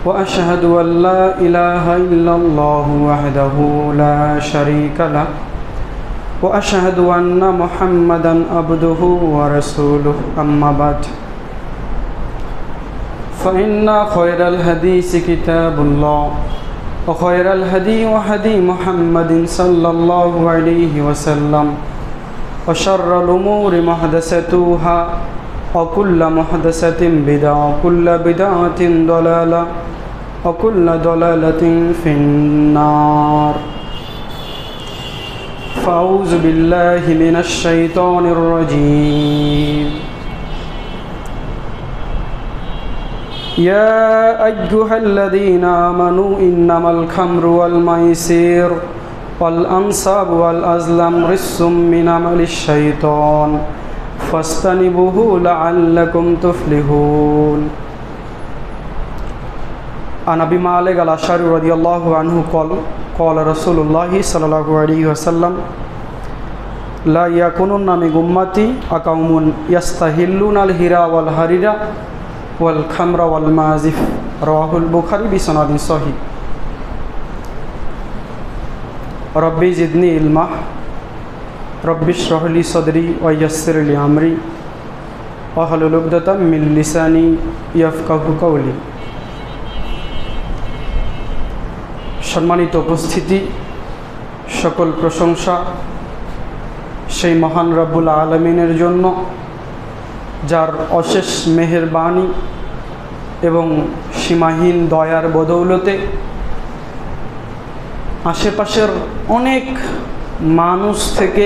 وأشهد أن لا إله إلا الله وحده لا شريك له وأشهد أن محمدا عبده ورسوله أما بعد فإن خير الحديث كتاب الله وخير الهدي هدي محمد صلى الله عليه وسلم وشر الأمور محدثاتها وكل محدثة بدعة وكل بدعة ضلالة وكل ضلالة في النار فأعوذ بالله من الشيطان الرجيم يا أيها الذين آمنوا إنما الخمر والميسر والأنصاب والأزلام رجس من عمل الشيطان فاجتنبوه لعلكم تفلحون. عن أبي مالك الأشعري رضي الله عنه قال رسول الله صلى الله عليه وسلم لا يكونن من أمتي أقوم يستحلون الهرى والحرير والخمر والمعازف رواه البخاري بسند صحيح. ربي زدني علما ربي اشرح لي صدري ويسر لي أمري واحلل عقدة من لساني يفقهوا قولي. সম্মানিত উপস্থিতি, সকল প্রশংসা সেই মহান রব্বুল আলামিনের জন্য, যার অশেষ মেহেরবানি এবং সীমাহীন দয়ার বদৌলতে আশেপাশের অনেক মানুষ থেকে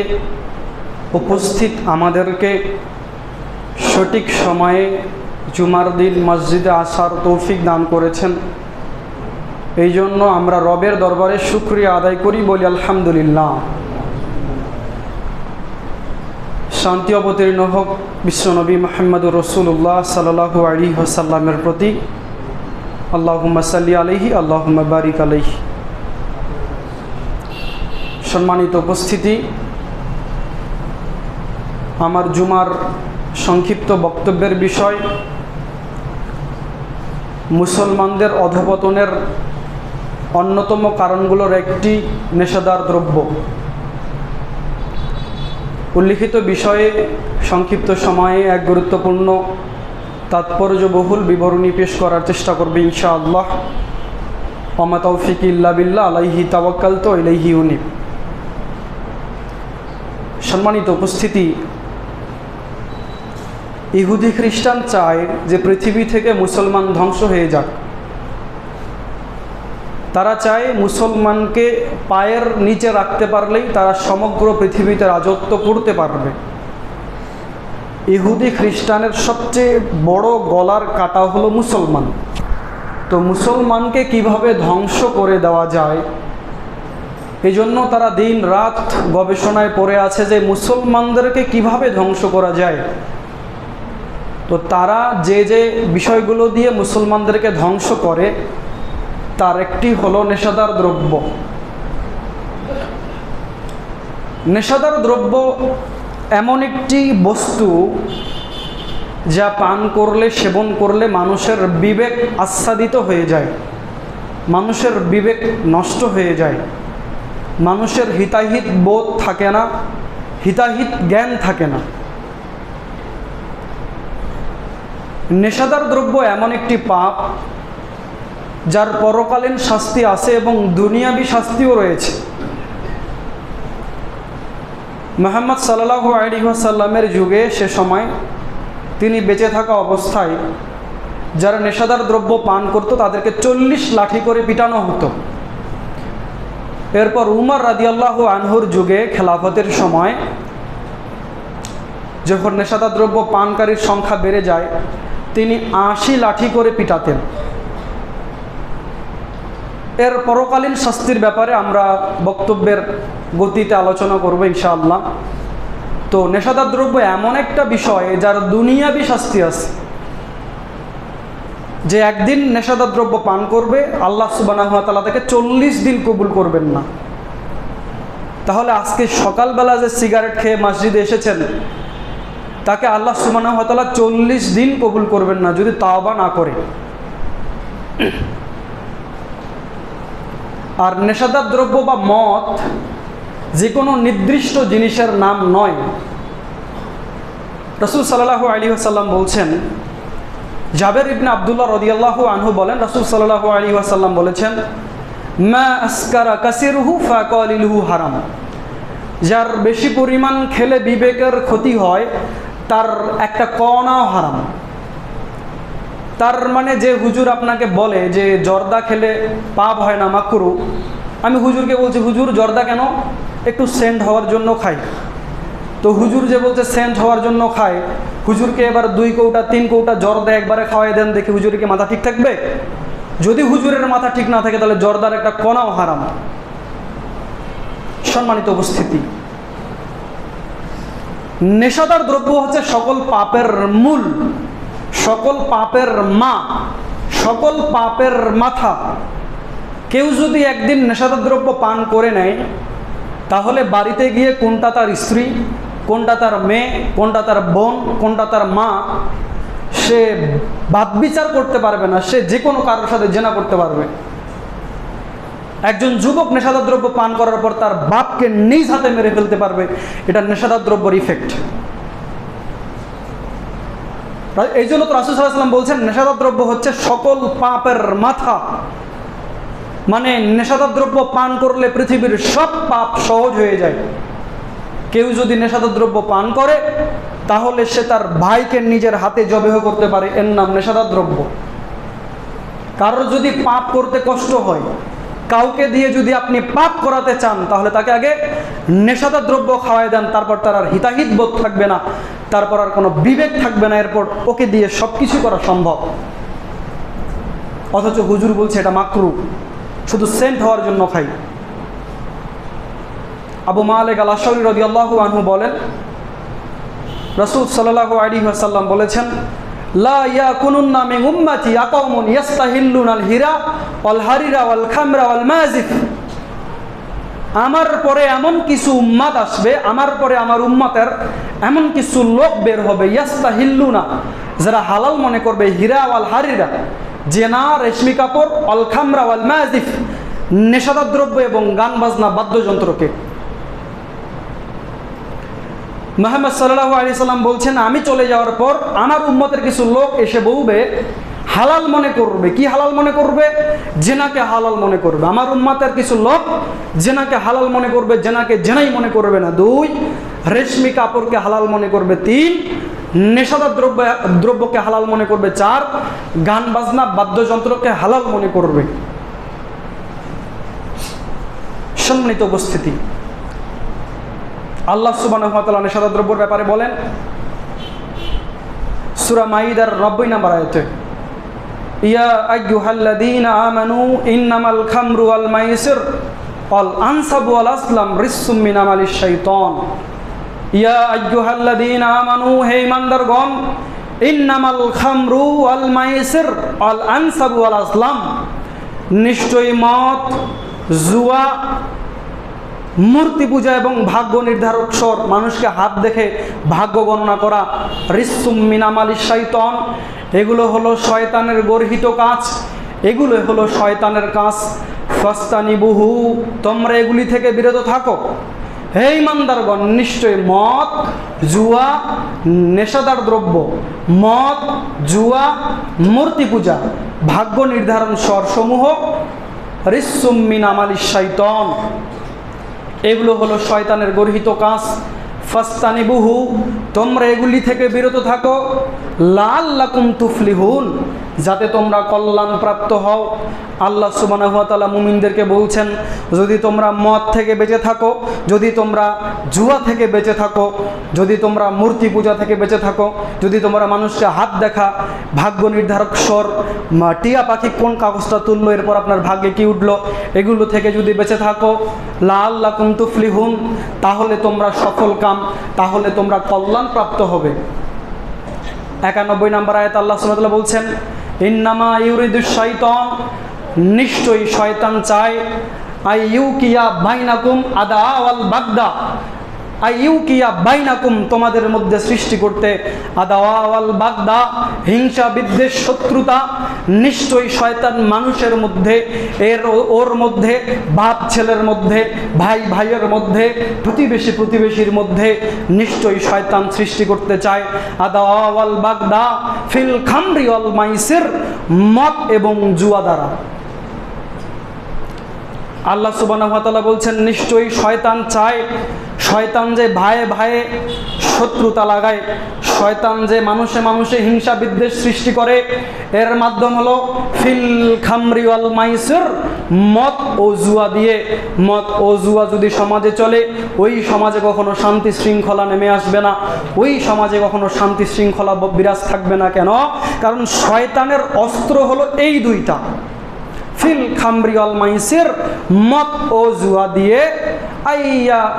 উপস্থিত আমাদেরকে সঠিক সময়ে জুমার দিন মসজিদে আসার তৌফিক দান করেছেন। এই জন্য আমরা রবের দরবারে শুকরিয়া আদায় করি, বলি আলহামদুলিল্লাহ। শান্তি অবতীর্ণ হোক বিশ্বনবী মুহাম্মদুর রাসূলুল্লাহ সাল্লাল্লাহু আলাইহি ওয়াসাল্লামের প্রতি। আল্লাহুম্মা সাল্লি আলাইহি আল্লাহুম্মা বারিক আলাইহি। সম্মানিত উপস্থিতি, আমার জুমার সংক্ষিপ্ত বক্তব্যের বিষয় মুসলমানদের অধঃপতনের অন্যতম কারণগুলোর একটি নেশাদার দ্রব্য। উল্লিখিত বিষয়ে সংক্ষিপ্ত সময়ে এক গুরুত্বপূর্ণ তাৎপর্যবহুল বিবরণী পেশ করার চেষ্টা করবে ইনশাআল্লাহ। ওমা তাওফিক ইল্লা বিল্লাহ আলাইহি তাওয়াক্কালতু ওয়া ইলাইহি উনীব। সম্মানিত উপস্থিতি, ইহুদি খ্রিস্টান চায় যে পৃথিবী থেকে মুসলমান ধ্বংস হয়ে যাক। তারা চায় মুসলমানকে পায়ের নিচে রাখতে পারলেই তারা সমগ্র পৃথিবীতে রাজত্ব করতে পারবে। ইহুদি খ্রিস্টানের সবচেয়ে বড় গলার কাটা হলো মুসলমান। তো মুসলমানকে কিভাবে ধ্বংস করে দেওয়া যায়, এই জন্য তারা দিন রাত গবেষণায় পড়ে আছে যে মুসলমানদেরকে কিভাবে ধ্বংস করা যায়। তো তারা যে যে বিষয়গুলো দিয়ে মুসলমানদেরকে ধ্বংস করে তার একটি হলো নেশাদার দ্রব্য। নেশাদার দ্রব্য এমন একটি বস্তু যা পান করলে, সেবন করলে মানুষের বিবেক আচ্ছাদিত হয়ে যায়, মানুষের বিবেক নষ্ট হয়ে যায়, মানুষের হিতাহিত বোধ থাকে না, হিতাহিত জ্ঞান থাকে না। নেশাদার দ্রব্য এমন একটি পাপ যার পরকালীন শাস্তি আছে এবং দুনিয়াবি শাস্তিও রয়েছে। মুহাম্মদ সাল্লাল্লাহু আলাইহি ওয়াসাল্লামের যুগে, সে সময় তিনি বেঁচে থাকা অবস্থায় যারা নেশাদার দ্রব্য পান করত তাদেরকে 40 লাঠি করে পিটানো হতো। এরপর উমর রাদিয়াল্লাহু আনহুর যুগে, খেলাফতের সময়, যখন নেশাদার দ্রব্য পানকারীর সংখ্যা বেড়ে যায়, তিনি 80 লাঠি করে পিটাতেন। এর পরকালীন শাস্তির ব্যাপারে আমরা বক্তব্যের গতিতে আলোচনা করব ইনশাআল্লাহ। তো নেশাদার দ্রব্য এমন একটা বিষয় যার দুনিয়াবি শাস্তি আছে। যে একদিন নেশাদার দ্রব্য পান করবে, আল্লাহ সুবহানাহু ওয়া তাআলা তাকে 40 দিন কবুল করবেন না। তাহলে আজকে সকালবেলা যে সিগারেট খেয়ে মসজিদে এসেছেন, তাকে আল্লাহ সুবহানাহু ওয়া তাআলা 40 দিন কবুল করবেন না যদি তাওবা না করে। আর নেশাদার দ্রব্য বা মদ যে কোনো নির্দিষ্ট জিনিসের নাম নয়। রাসূল সাল্লাল্লাহু আলাইহি ওয়াসাল্লাম বলছেন, জাবের ইবনে আব্দুল্লাহ রাদিয়াল্লাহু আনহু বলেন, রাসূল সাল্লাল্লাহু আলাইহি ওয়াসাল্লাম বলেছেন, মা আসকারা কাসিরুহু ফাকালিলুহু হারাম। যার বেশি পরিমাণ খেলে বিবেকের ক্ষতি হয় তার একটা কণাও হারাম। তার মানে যে হুজুর আপনাকে বলে যে জর্দা খেলে পাপ হয় না, মাকরু, আমি হুজুরকে বলছি, হুজুর জর্দা কেন? একটু সেন্ট হওয়ার জন্য খাই। তো হুজুর যে বলছে সেন্ট হওয়ার জন্য খায়, হুজুরকে এবার 2 কৌটা 3 কৌটা জর্দা একবারে খাওয়াই দেন, দেখি হুজুরকে মাথা ঠিক থাকবে? যদি হুজুরের মাথা ঠিক না থাকে তাহলে জর্দার একটা কণাও হারাম। সম্মানিত উপস্থিতি, নেশাদার দ্রব্য হচ্ছে সকল পাপের মূল, সকল পাপের মা, সকল পাপের মাথা। কেউ যদি একদিন নেশাদার দ্রব্য পান করে নেয় তাহলে বাড়িতে গিয়ে কোনটা তার স্ত্রী, কোনটা তার মেয়ে, কোনটা তার বোন, কোনটা তার মা, সে বাদ বিচার করতে পারবে না। সে যে কোনো কারোর সাথে জেনা করতে পারবে। একজন যুবক নেশাদার দ্রব্য পান করার পর তার বাপকে নিজ হাতে মেরে ফেলতে পারবে। এটা নেশাদার দ্রব্যের ইফেক্ট। এই জন্য তো রাসূল সাল্লাল্লাহু আলাইহি ওয়াসাল্লাম বলছেন, নেশাদার দ্রব্য হচ্ছে সকল পাপের মাথা। মানে নেশাদার দ্রব্য পান করলে পৃথিবীর সব পাপ সহজ হয়ে যায়। কেউ যদি নেশাদার দ্রব্য পান করে তাহলে সে তার ভাইকে নিজের হাতে জবেহ করতে পারে, এর নাম নেশাদার দ্রব্য। কারোর যদি পাপ করতে কষ্ট হয়, কাউকে দিয়ে যদি আপনি পাপ করাতে চান, তাহলে তাকে আগে নেশাদার দ্রব্য খাওয়াই দেন, তারপর তার আর হিতাহিত বোধ থাকবে না, তারপর আর কোনো বিবেক থাকবে না, এরপর ওকে দিয়ে সব কিছু করা সম্ভব। অথচ হুজুর বলছে এটা মাকরু, শুধু সেন্ট হওয়ার জন্য খাই। আবু মালিক আল আশআরী রাদিয়াল্লাহু আনহু বলেন, রাসূল সাল্লাল্লাহু আলাইহি ওয়াসাল্লাম বলেছেন, লা ইয়াকুনুন্না মিন উম্মতি আকাউমুন ইস্তাহিল্লুনাল হিরা ওয়াল হারিরা ওয়াল খামরা ওয়াল মাজিফ। আমার পরে এমন কিছু উম্মাত আসবে, আমার পরে আমার উম্মতের এমন কিছু লোক বের হবে, ইস্তাহিল্লুনা, যারা হালাল মনে করবে হীরা ওয়াল হারিরা, জেনা, রেশমি কাপড়, ওয়াল খামরা ওয়াল মাজিফ, নেশাদার দ্রব্য এবং গান বাজনা বাদ্যযন্ত্রকে। মুহাম্মদ সাল্লাল্লাহু আলাইহি সাল্লাম বলছেন, আমি চলে যাওয়ার পর আমার উম্মতের কিছু লোক এসে বলবে, হালাল মনে করবে। কি হালাল মনে করবে? জেনাকে হালাল মনে করবে। আমার উম্মতের কিছু লোক জেনাকে হালাল মনে করবে, জেনাকে জেনাই মনে করবে না। 2, রেশমি কাপড়কে হালাল মনে করবে। 3, নেশাদার দ্রব্যকে হালাল মনে করবে। 4, গান বাজনা বাদ্যযন্ত্রকে হালাল মনে করবে। সম্মানিত উপস্থিতি, আল্লাহ সুবহানাহু ওয়া তাআলা নেশাদার দ্রব্যের ব্যাপারে বলেন সূরা মাইদার 90 নম্বর আয়াতে, ইয়া আইয়ুহাল্লাযীনা আমানু ইন্নামাল খামরু ওয়াল মাইসির ওয়াল আনসাবু ওয়াল আসলাম রিসসুম মিন আমালিশ শাইতান। ইয়া আইয়ুহাল্লাযীনা আমানু, হে ঈমানদারগণ, ইন্নামাল খামরু ওয়াল মাইসির ওয়াল আনসাবু ওয়াল আসলাম, নিশ্চয়ই মদ, জুয়া, মূর্তি পূজা এবং ভাগ্য নির্ধারক স্বর, মানুষকে হাত দেখে ভাগ্য গণনা করা, রিসসুম মিন আমালিশ শাইতান, এগুলো হলো শয়তানের গর্হিত কাজ, এগুলো হলো শয়তানের কাজ। ফাস্তানিবুহু, তোমরা এগুলি থেকে বিরত থাকো। হে ঈমানদারগণ, নিশ্চয় মদ, জুয়া, নেশাদার দ্রব্য, মদ, জুয়া, মূর্তি পূজা, ভাগ্য নির্ধারণ স্বরসমূহ রিসসুম মিন আমালিশ শাইতান, এগুলো হলো শয়তানের গর্হিত কাজ। ফাস্তানিবুহু, তোমরা এগুলি থেকে বিরত থাকো। লাআল্লাকুম তুফলিহুন, যাতে তোমরা কল্যাণ প্রাপ্ত হও। আল্লাহ সুবহানাহু ওয়া তাআলা মুমিনদেরকে বলছেন, যদি তোমরা মদ থেকে বেঁচে থাকো, যদি তোমরা জুয়া থেকে বেঁচে থাকো, যদি তোমরা মূর্তি পূজা থেকে বেঁচে থাকো, যদি তোমরা মানুষকে হাত দেখা, ভাগ্য নির্ধারক স্বর, টিয়া পাখি কোন কাগজটা তুললো এরপর আপনার ভাগ্যে কি উঠলো, এগুলো থেকে যদি বেঁচে থাকো, লাআল্লাকুম তুফলিহুন, তাহলে তোমরা সফল কাম, তাহলে তোমরা কল্যাণ প্রাপ্ত হবে। 91 নম্বর আয়াত আল্লাহ সুবহানাহু ওয়া তাআলা বলছেন, ইন্নামা ইউরিদুশ শাইতান, নিশ্চয়ই শয়তান চায়, আইয়ুকিয়া বাইনাকুম আদা ওয়াল বাগদা, আইয়ুকিয়া বাইনাকুম, তোমাদের মধ্যে সৃষ্টি করতে, আদাওয়া ওয়াল বাগদা, হিংসা বিদ্বেষ শত্রুতা। নিশ্চয়ই শয়তান মানুষের মধ্যে, ওর মধ্যে, বাপ ছেলের মধ্যে, ভাই ভাইয়ের মধ্যে, প্রতিবেশী প্রতিবেশীর মধ্যে নিশ্চয়ই শয়তান সৃষ্টি করতে চায়। আদাওয়া ওয়াল বাগদা ফিল খামরি ওয়াল মাইসির, মদ এবং জুয়া দ্বারা। আল্লাহ সুবহানাহু ওয়া তাআলা বলছেন নিশ্চয়ই শয়তান চায়, শয়তান যে ভাইয়ে ভাইয়ে শত্রুতা লাগায়, শয়তান যে মানুষে মানুষে হিংসা বিদ্বেষ সৃষ্টি করে, এর মাধ্যম হলো ফিল খামরি ওয়াল মাইসির, মদ ও জুয়া দিয়ে। মদ ও জুয়া যদি সমাজে চলে, ওই সমাজে কখনো শান্তি শৃঙ্খলা নেমে আসবে না, ওই সমাজে কখনো শান্তি শৃঙ্খলা বিরাজ থাকবে না। কেন? কারণ শয়তানের অস্ত্র হলো এই দুইটা, ফিল খামরি ওয়াল মাইসির, মদ ও জুয়া দিয়ে।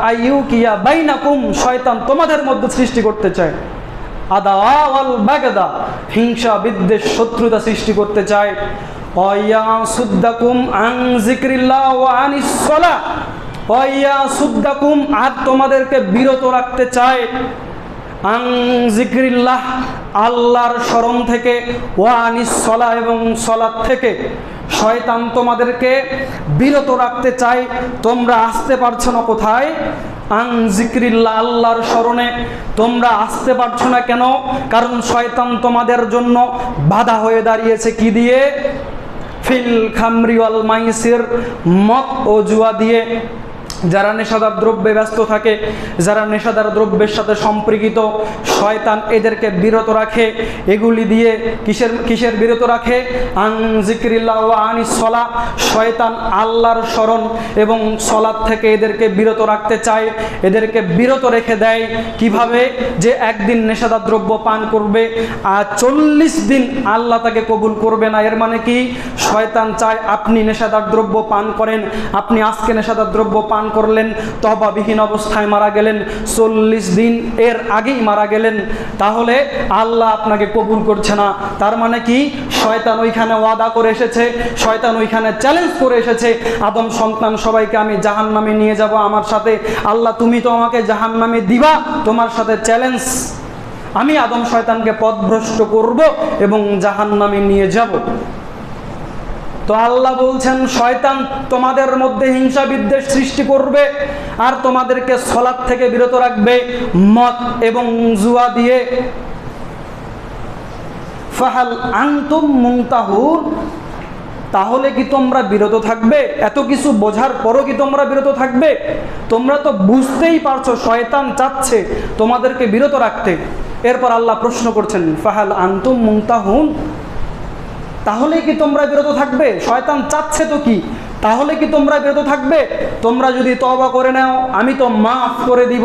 আইয়ুকিয়া বাইনাকুম, শয়তান তোমাদের মধ্যে সৃষ্টি করতে চায়। আদাওয়া ওয়াল বাগদা, হিংসা বিদ্বেষ শত্রুতা সৃষ্টি করতে চায়। ওয়ায়াসুদ্দাকুম আন যিকরিল্লাহ ওয়া আনিস সালাহ, ওয়ায়াসুদ্দাকুম, আর তোমাদেরকে বিরত রাখতে চায়, আন যিকরিল্লাহ, আল্লাহর স্মরণ থেকে, ওয়া আনিস সালাহ, এবং সালাত থেকে। শয়তান তোমাদেরকে বিরত রাখতে চায়। তোমরা আসতে পারছো না কোথায়? আন যিকরিল্লাহ, আল্লাহর স্মরণে তোমরা আসতে পারছো না কেন? কারণ শয়তান তোমাদের জন্য বাধা হয়ে দাঁড়িয়েছে কি দিয়ে? ফিল খামরি ওয়াল মাইসির, মদ ও জুয়া দিয়ে। যারা নেশাদার দ্রব্যে ব্যস্ত থাকে, যারা নেশাদার দ্রব্যের সাথে সম্পৃক্ত, শয়তান এদেরকে বিরত রাখে এগুলি দিয়ে। কিসের বিরত রাখে? আন যিকরিল্লাহ ওয়া আনিস সালাহ, শয়তান আল্লাহর স্মরণ এবং সালাত থেকে এদেরকে বিরত রাখতে চায়, এদেরকে বিরত রেখে দেয়। কিভাবে? যে একদিন নেশাদার দ্রব্য পান করবে আর 40 দিন আল্লাহ তাকে কবুল করবে না। এর মানে কি? শয়তান চায় আপনি নেশাদার দ্রব্য পান করেন, আপনি আজকে নেশাদার দ্রব্য পান করলেন, তওবাবিহীন অবস্থায় মারা গেলেন, 40 দিন এর আগেই মারা গেলেন, তাহলে আল্লাহ আপনাকে কবুল করছে না। তার মানে কি? শয়তান ওইখানে ওয়াদা করে এসেছে, শয়তান ওইখানে চ্যালেঞ্জ করে এসেছে, আদম সন্তান সবাইকে আমি জাহান্নামে নিয়ে যাব আমার সাথে। আল্লাহ তুমি তো আমাকে জাহান্নামে দিবা, তোমার সাথে চ্যালেঞ্জ। আমি আদম শয়তানকে পথভ্রষ্ট করব এবং জাহান্নামে নিয়ে যাব। তো আল্লাহ বলছেন শয়তান তোমাদের মধ্যে হিংসা বিদ্বেষ সৃষ্টি করবে আর তোমাদেরকে সালাত থেকে বিরত রাখবে মদ এবং জুয়া দিয়ে। ফাহাল আনতুম মুনতাহুন, তাহলে কি তোমরা বিরত থাকবে? এত কিছু বোঝার পরও কি তোমরা বিরত থাকবে? তোমরা তো বুঝতেই পারছো শয়তান চাচ্ছে তোমাদেরকে বিরত রাখতে। এরপর আল্লাহ প্রশ্ন করছেন ফাহাল আনতুম মুনতাহুন, তাহলে কি তোমরা বিরত থাকবে? শয়তান চাচ্ছে তো কি, তাহলে কি তোমরা বিরত থাকবে? তোমরা যদি তওবা করে নাও আমি তো মাফ করে দিব।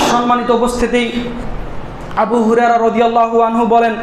সম্মানিত উপস্থিতি, আবু হুরায়রা রাদিয়াল্লাহু আনহু বলেন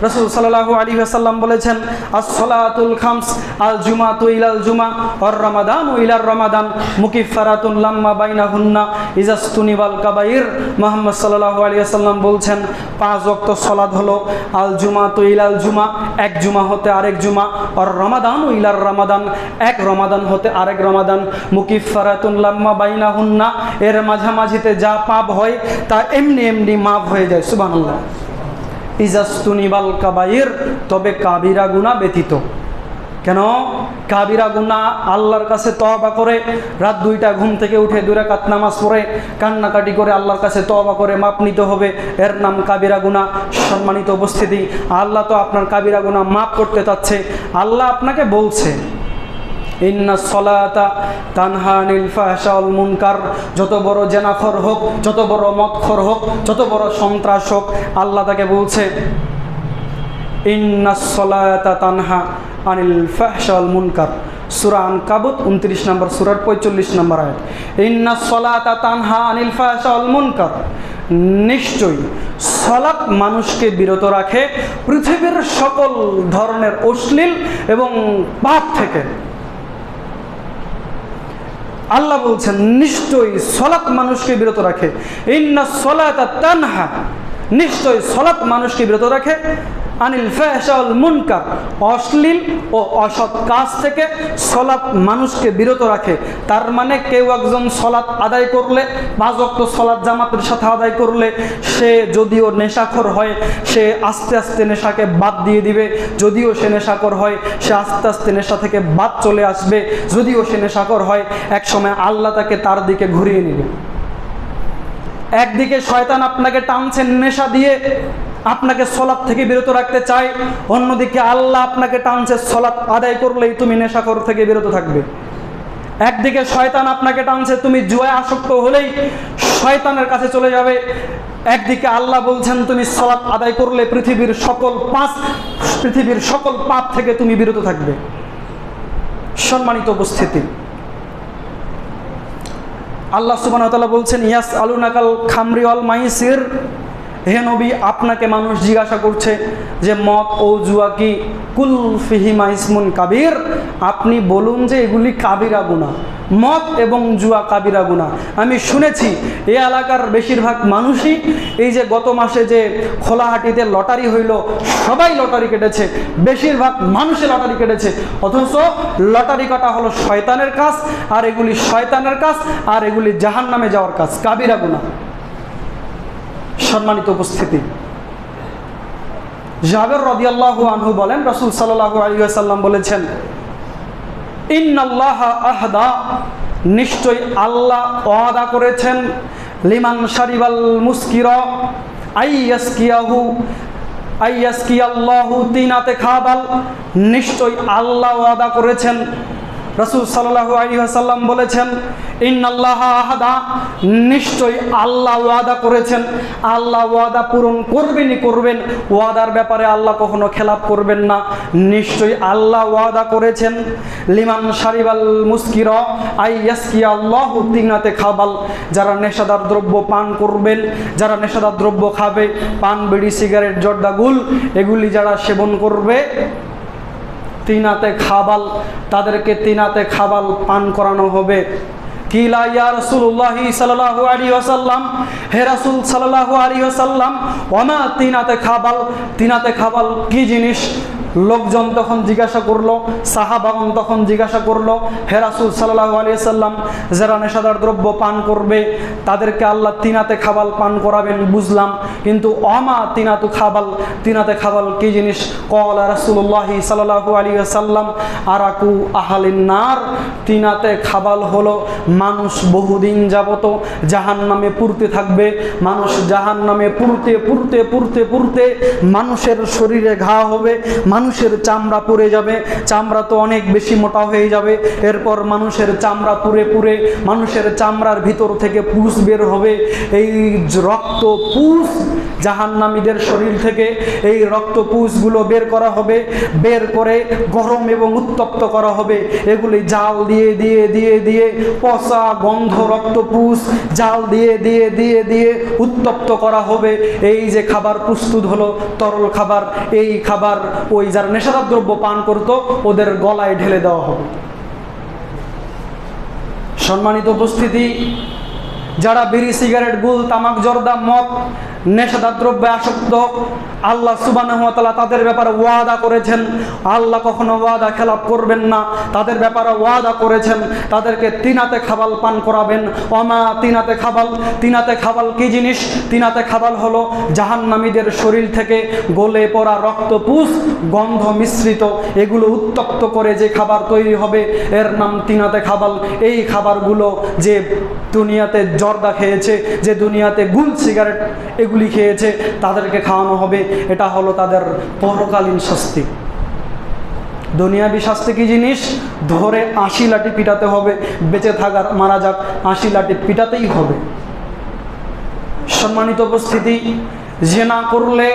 রাসূল সাল্লাল্লাহু আলাইহি ওয়াসাল্লাম বলেছেন আস-সালাতুল খামস আল জুমাতু ইলাল জুমা ওয়ার রমাদানু ইলার রমাদান মুকিফফারাতুন লাম্মা বাইনাহুন্না ইজাস্তুনিবাল কাবাইর। মুহাম্মদ সাল্লাল্লাহু আলাইহি ওয়াসাল্লাম বলছেন 5 ওয়াক্ত সালাত হলো আল জুমাতু ইলাল জুমা, এক জুমা হতে আরেক জুমা, আর রমাদানু ইলার রমাদান, এক রমাদান হতে আরেক রমাদান, মুকিফফারাতুন লাম্মা বাইনাহুন্না, এর মাঝামাঝিতে যা পাপ হয় তা এমনি এমনি মাফ হয়ে যায়। সুবহানাল্লাহ। ইজাস্তুনিবাল কাবাইর, তবে কাবিরা গুনাহ ব্যতীত। কেন? কাবিরা গুনাহ আল্লাহর কাছে তওবা করে রাত 2টা ঘুম থেকে উঠে 2 রাকাত নামাজ পড়ে কান্নাকাটি করে আল্লাহর কাছে তওবা করে মাপ নিতে হবে, এর নাম কাবিরা গুনাহ। সম্মানিত উপস্থিতি, আল্লাহ তো আপনার কাবিরা গুনাহ মাফ করতে চাচ্ছে। আল্লাহ আপনাকে বলছে ইন্নাস সালাতা তানহা আনিল ফাহশা ওয়াল মুনকার, যত বড় জেনাখর হোক, যত বড় মদখর হোক, যত বড় সন্ত্রাস হোক, আল্লাহ তাকে বলছে ইন্নাস সালাতা তানহা আনিল ফাহশা ওয়াল মুনকার। সূরা আনকাবুত 29 নম্বর সূরার 45 নম্বর আয়াত। ইন্নাস সালাতা তানহা আনিল ফাহশা ওয়াল মুনকার, নিশ্চয়ই সালাত মানুষকে বিরত রাখে পৃথিবীর সকল ধরনের অশ্লীল এবং পাপ থেকে। আল্লাহ বলছেন নিশ্চয়ই সালাত মানুষকে বিরত রাখে। ইন্নাস সালাতা তানহা, নিশ্চয়ই সালাত মানুষকে বিরত রাখে আনিল ফাহশা ওয়াল মুনকার, অশ্লীল ও অসৎ কাজ থেকে সালাত মানুষকে বিরত রাখে। তার মানে কেউ একজন সালাত আদায় করলে, 5 ওয়াক্ত সালাত জামাতের সাথে আদায় করলে, সে যদিও নেশাখোর হয় সে আস্তে আস্তে নেশাকে বাদ দিয়ে দিবে, যদিও সে নেশাখোর হয় সে আস্তে আস্তে নেশা থেকে বাদ চলে আসবে, যদিও সে নেশাখোর হয় এক সময় আল্লাহ তাকে তার দিকে ঘুরিয়ে নেবে। একদিকে শয়তান আপনাকে টানছেন নেশা দিয়ে, আপনাকে সালাত থেকে বিরত রাখতে চায়, অন্যদিকে আল্লাহ আপনাকে টানছে সালাত আদায় করলেই তুমি নেশাখোর থেকে বিরত থাকবে। একদিকে শয়তান আপনাকে টানছে তুমি জুয়ায় আসক্ত হলেই শয়তানের কাছে চলে যাবে, একদিকে আল্লাহ বলছেন তুমি সালাত আদায় করলে পৃথিবীর সকল পাপ থেকে তুমি বিরত থাকবে। সম্মানিত উপস্থিতি, আল্লাহ সুবহানাহু ওয়া তাআলা বলছেন ইয়াসআলুনাকাল খামরি ওয়াল মাইসির, হে নবী আপনাকে মানুষ জিজ্ঞাসা করছে যে মদ ও জুয়া কি, কুল ফিহিমা ইসমুন কাবীর, আপনি বলুন যে এগুলি কাবিরা গুনাহ, মদ এবং জুয়া কাবিরা গুনাহ। আমি শুনেছি এই এলাকার বেশিরভাগ মানুষই এই যে গত মাসে যে খোলাহাটিতে লটারি হইল, সবাই লটারি কেটেছে, বেশিরভাগ মানুষে লটারি কেটেছে, অথচ লটারি কাটা হলো শয়তানের কাজ, আর এগুলি শয়তানের কাজ, আর এগুলি জাহান্নামে যাওয়ার কাজ, কাবিরা গুনাহ। সম্মানিত উপস্থিতি, জাবের রাদিয়াল্লাহু আনহু বলেন রাসূল সাল্লাল্লাহু আলাইহি ওয়াসাল্লাম বলেছেন ইন্নাল্লাহা আহদা, নিশ্চয় আল্লাহ ওয়াদা করেছেন, লিমান শারিবাল মুসকিরা আইয়াসকিয়াল্লাহু তিনাতে খাবাল, নিশ্চয় আল্লাহ ওয়াদা করেছেন, রাসূল সাল্লাল্লাহু আলাইহি ওয়াসাল্লাম বলেছেন ইন্নাল্লাহা আহাদা, নিশ্চয় আল্লাহ ওয়াদা করেছেন, আল্লাহ ওয়াদা পূরণ করবেনই করবেন, ওয়াদার ব্যাপারে আল্লাহ কখনো খেলাপ করবেন না। নিশ্চয় আল্লাহ ওয়াদা করেছেন লিমান শারিবাল মুসকিরা আইয়াসকিয়াল্লাহু তিনাতে খাবাল, যারা নেশাদার দ্রব্য পান করবেন, যারা নেশাদার দ্রব্য খাবে, পান বিড়ি সিগারেট জর্দা গুল এগুলি যারা সেবন করবে, তিনাতে খাবাল, তাদেরকে তিনাতে খাবাল পান করানো হবে। কিলা ইয়া রাসূলুল্লাহ সাল্লাল্লাহু আলাইহি ওয়াসাল্লাম, হে রাসূল সাল্লাল্লাহু আলাইহি ওয়াসাল্লাম, ওমা তিনাতে খাবাল, তিনাতে খাবাল কি জিনিস? লোকজন তখন জিজ্ঞাসা করলো, সাহাবাগণ তখন জিজ্ঞাসা করলো, হে রাসূল সাল্লাল্লাহু আলাইহি ওয়াসাল্লাম, যারা নেশাদার দ্রব্য পান করবে তাদেরকে আল্লাহ তিনাতে খাবাল পান করাবেন বুঝলাম, কিন্তু অমা তিনাতু খাবাল, তিনাতে খাবাল কি জিনিস? ক্বালা রাসূলুল্লাহ সাল্লাল্লাহু আলাইহি ওয়াসাল্লাম আরাকু আহলিন নার, তিনাতে খাবাল হলো মানুষ বহুদিন যাবত জাহান্নামে পুড়তে থাকবে, মানুষ জাহান্নামে পুড়তে পুড়তে পুড়তে পুড়তে মানুষের শরীরে ঘা হবে, মানুষের চামড়া পুড়ে যাবে, চামড়া তো অনেক বেশি মোটা হয়ে যাবে, এরপর মানুষের চামড়া পুড়ে পুড়ে মানুষের চামড়ার ভিতর থেকে পুষ বের হবে, এই রক্ত পুষ জাহান্নামীদের শরীর থেকে এই রক্ত পুষগুলো বের করা হবে, বের করে গরম এবং উত্তপ্ত করা হবে, এগুলি জাল দিয়ে দিয়ে দিয়ে দিয়ে পচা গন্ধ রক্ত পুষ জাল দিয়ে দিয়ে দিয়ে দিয়ে উত্তপ্ত করা হবে। এই যে খাবার প্রস্তুত হলো তরল খাবার, এই খাবার ওই যারা নেশাদার দ্রব্য পান করতো ওদের গলায় ঢেলে দেওয়া হবে। সম্মানিত উপস্থিতি, যারা বিড়ি সিগারেট গুল তামাক জর্দা মদ নেশাদার দ্রব্যে আসক্ত, আল্লাহ সুবহানাহু ওয়া তাআলা তাদের ব্যাপারে ওয়াদা করেছেন, আল্লাহ কখনো ওয়াদা খেলাপ করবেন না, তাদের ব্যাপারে ওয়াদা করেছেন তাদেরকে তিনাতে খাবাল পান করাবেন। ওমা তিনাতে খাবাল, তিনাতে খাবাল কি জিনিস? তিনাতে খাবাল হলো জাহান্নামীদের শরীর থেকে গলে পড়া রক্তপুষ গন্ধ মিশ্রিত, এগুলো উত্তপ্ত করে যে খাবার তৈরি হবে এর নাম তিনাতে খাবাল। এই খাবারগুলো যে দুনিয়াতে জর্দা খেয়েছে, যে দুনিয়াতে গুল সিগারেট এগুলি খেয়েছে তাদেরকে খাওয়ানো হবে, এটা হলো তাদের পরকালীন শাস্তি। দুনিয়াবী শাস্তি কি জিনিস? ধরে 80 লাঠি পিটাতে হবে, বেঁচে থাকার মারা যাক 80 লাঠি পিটাতেই হবে। সম্মানিত উপস্থিতি, জেনা করলে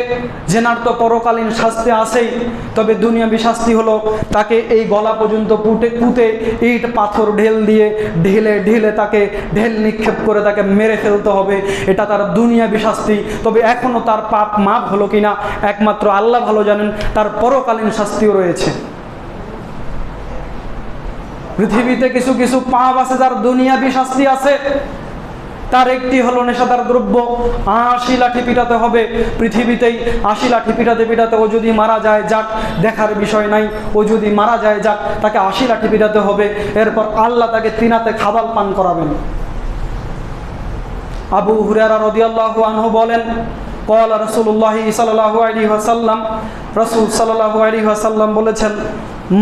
জেনার তো পরকালীন শাস্তি আছেই, তবে দুনিয়াবী শাস্তি হলো তাকে এই গলা পর্যন্ত পুঁতে ইট পাথর ঢেল দিয়ে ঢেলে ঢেলে তাকে ঢেল নিক্ষেপ করে তাকে মেরে ফেলতে হবে, এটা তার দুনিয়াবী শাস্তি। তবে এখনও তার পাপ মাপ হলো কিনা একমাত্র আল্লাহ ভালো জানেন, তার পরকালীন শাস্তিও রয়েছে। পৃথিবীতে কিছু কিছু পাপ আছে যার দুনিয়াবী শাস্তি আছে, তার একটি হলো নেশাদার দ্রব্য, 80 লাঠি পিটাতে হবে পৃথিবীতেই, 80 লাঠি পিটাতে পিটাতে ও যদি মারা যায় যাক, দেখার বিষয় নাই, ও যদি মারা যায় যাক, তাকে 80 লাঠি পিটাতে হবে। এরপর আল্লাহ তাকে তিনাতে খাবার পান করাবেন। আবু হুরায়রা রাদিয়াল্লাহু আনহু বলেন, قال رسول الله صلى الله عليه وسلم, রাসূল সাল্লাল্লাহু আলাইহি ওয়াসাল্লাম বলেছেন,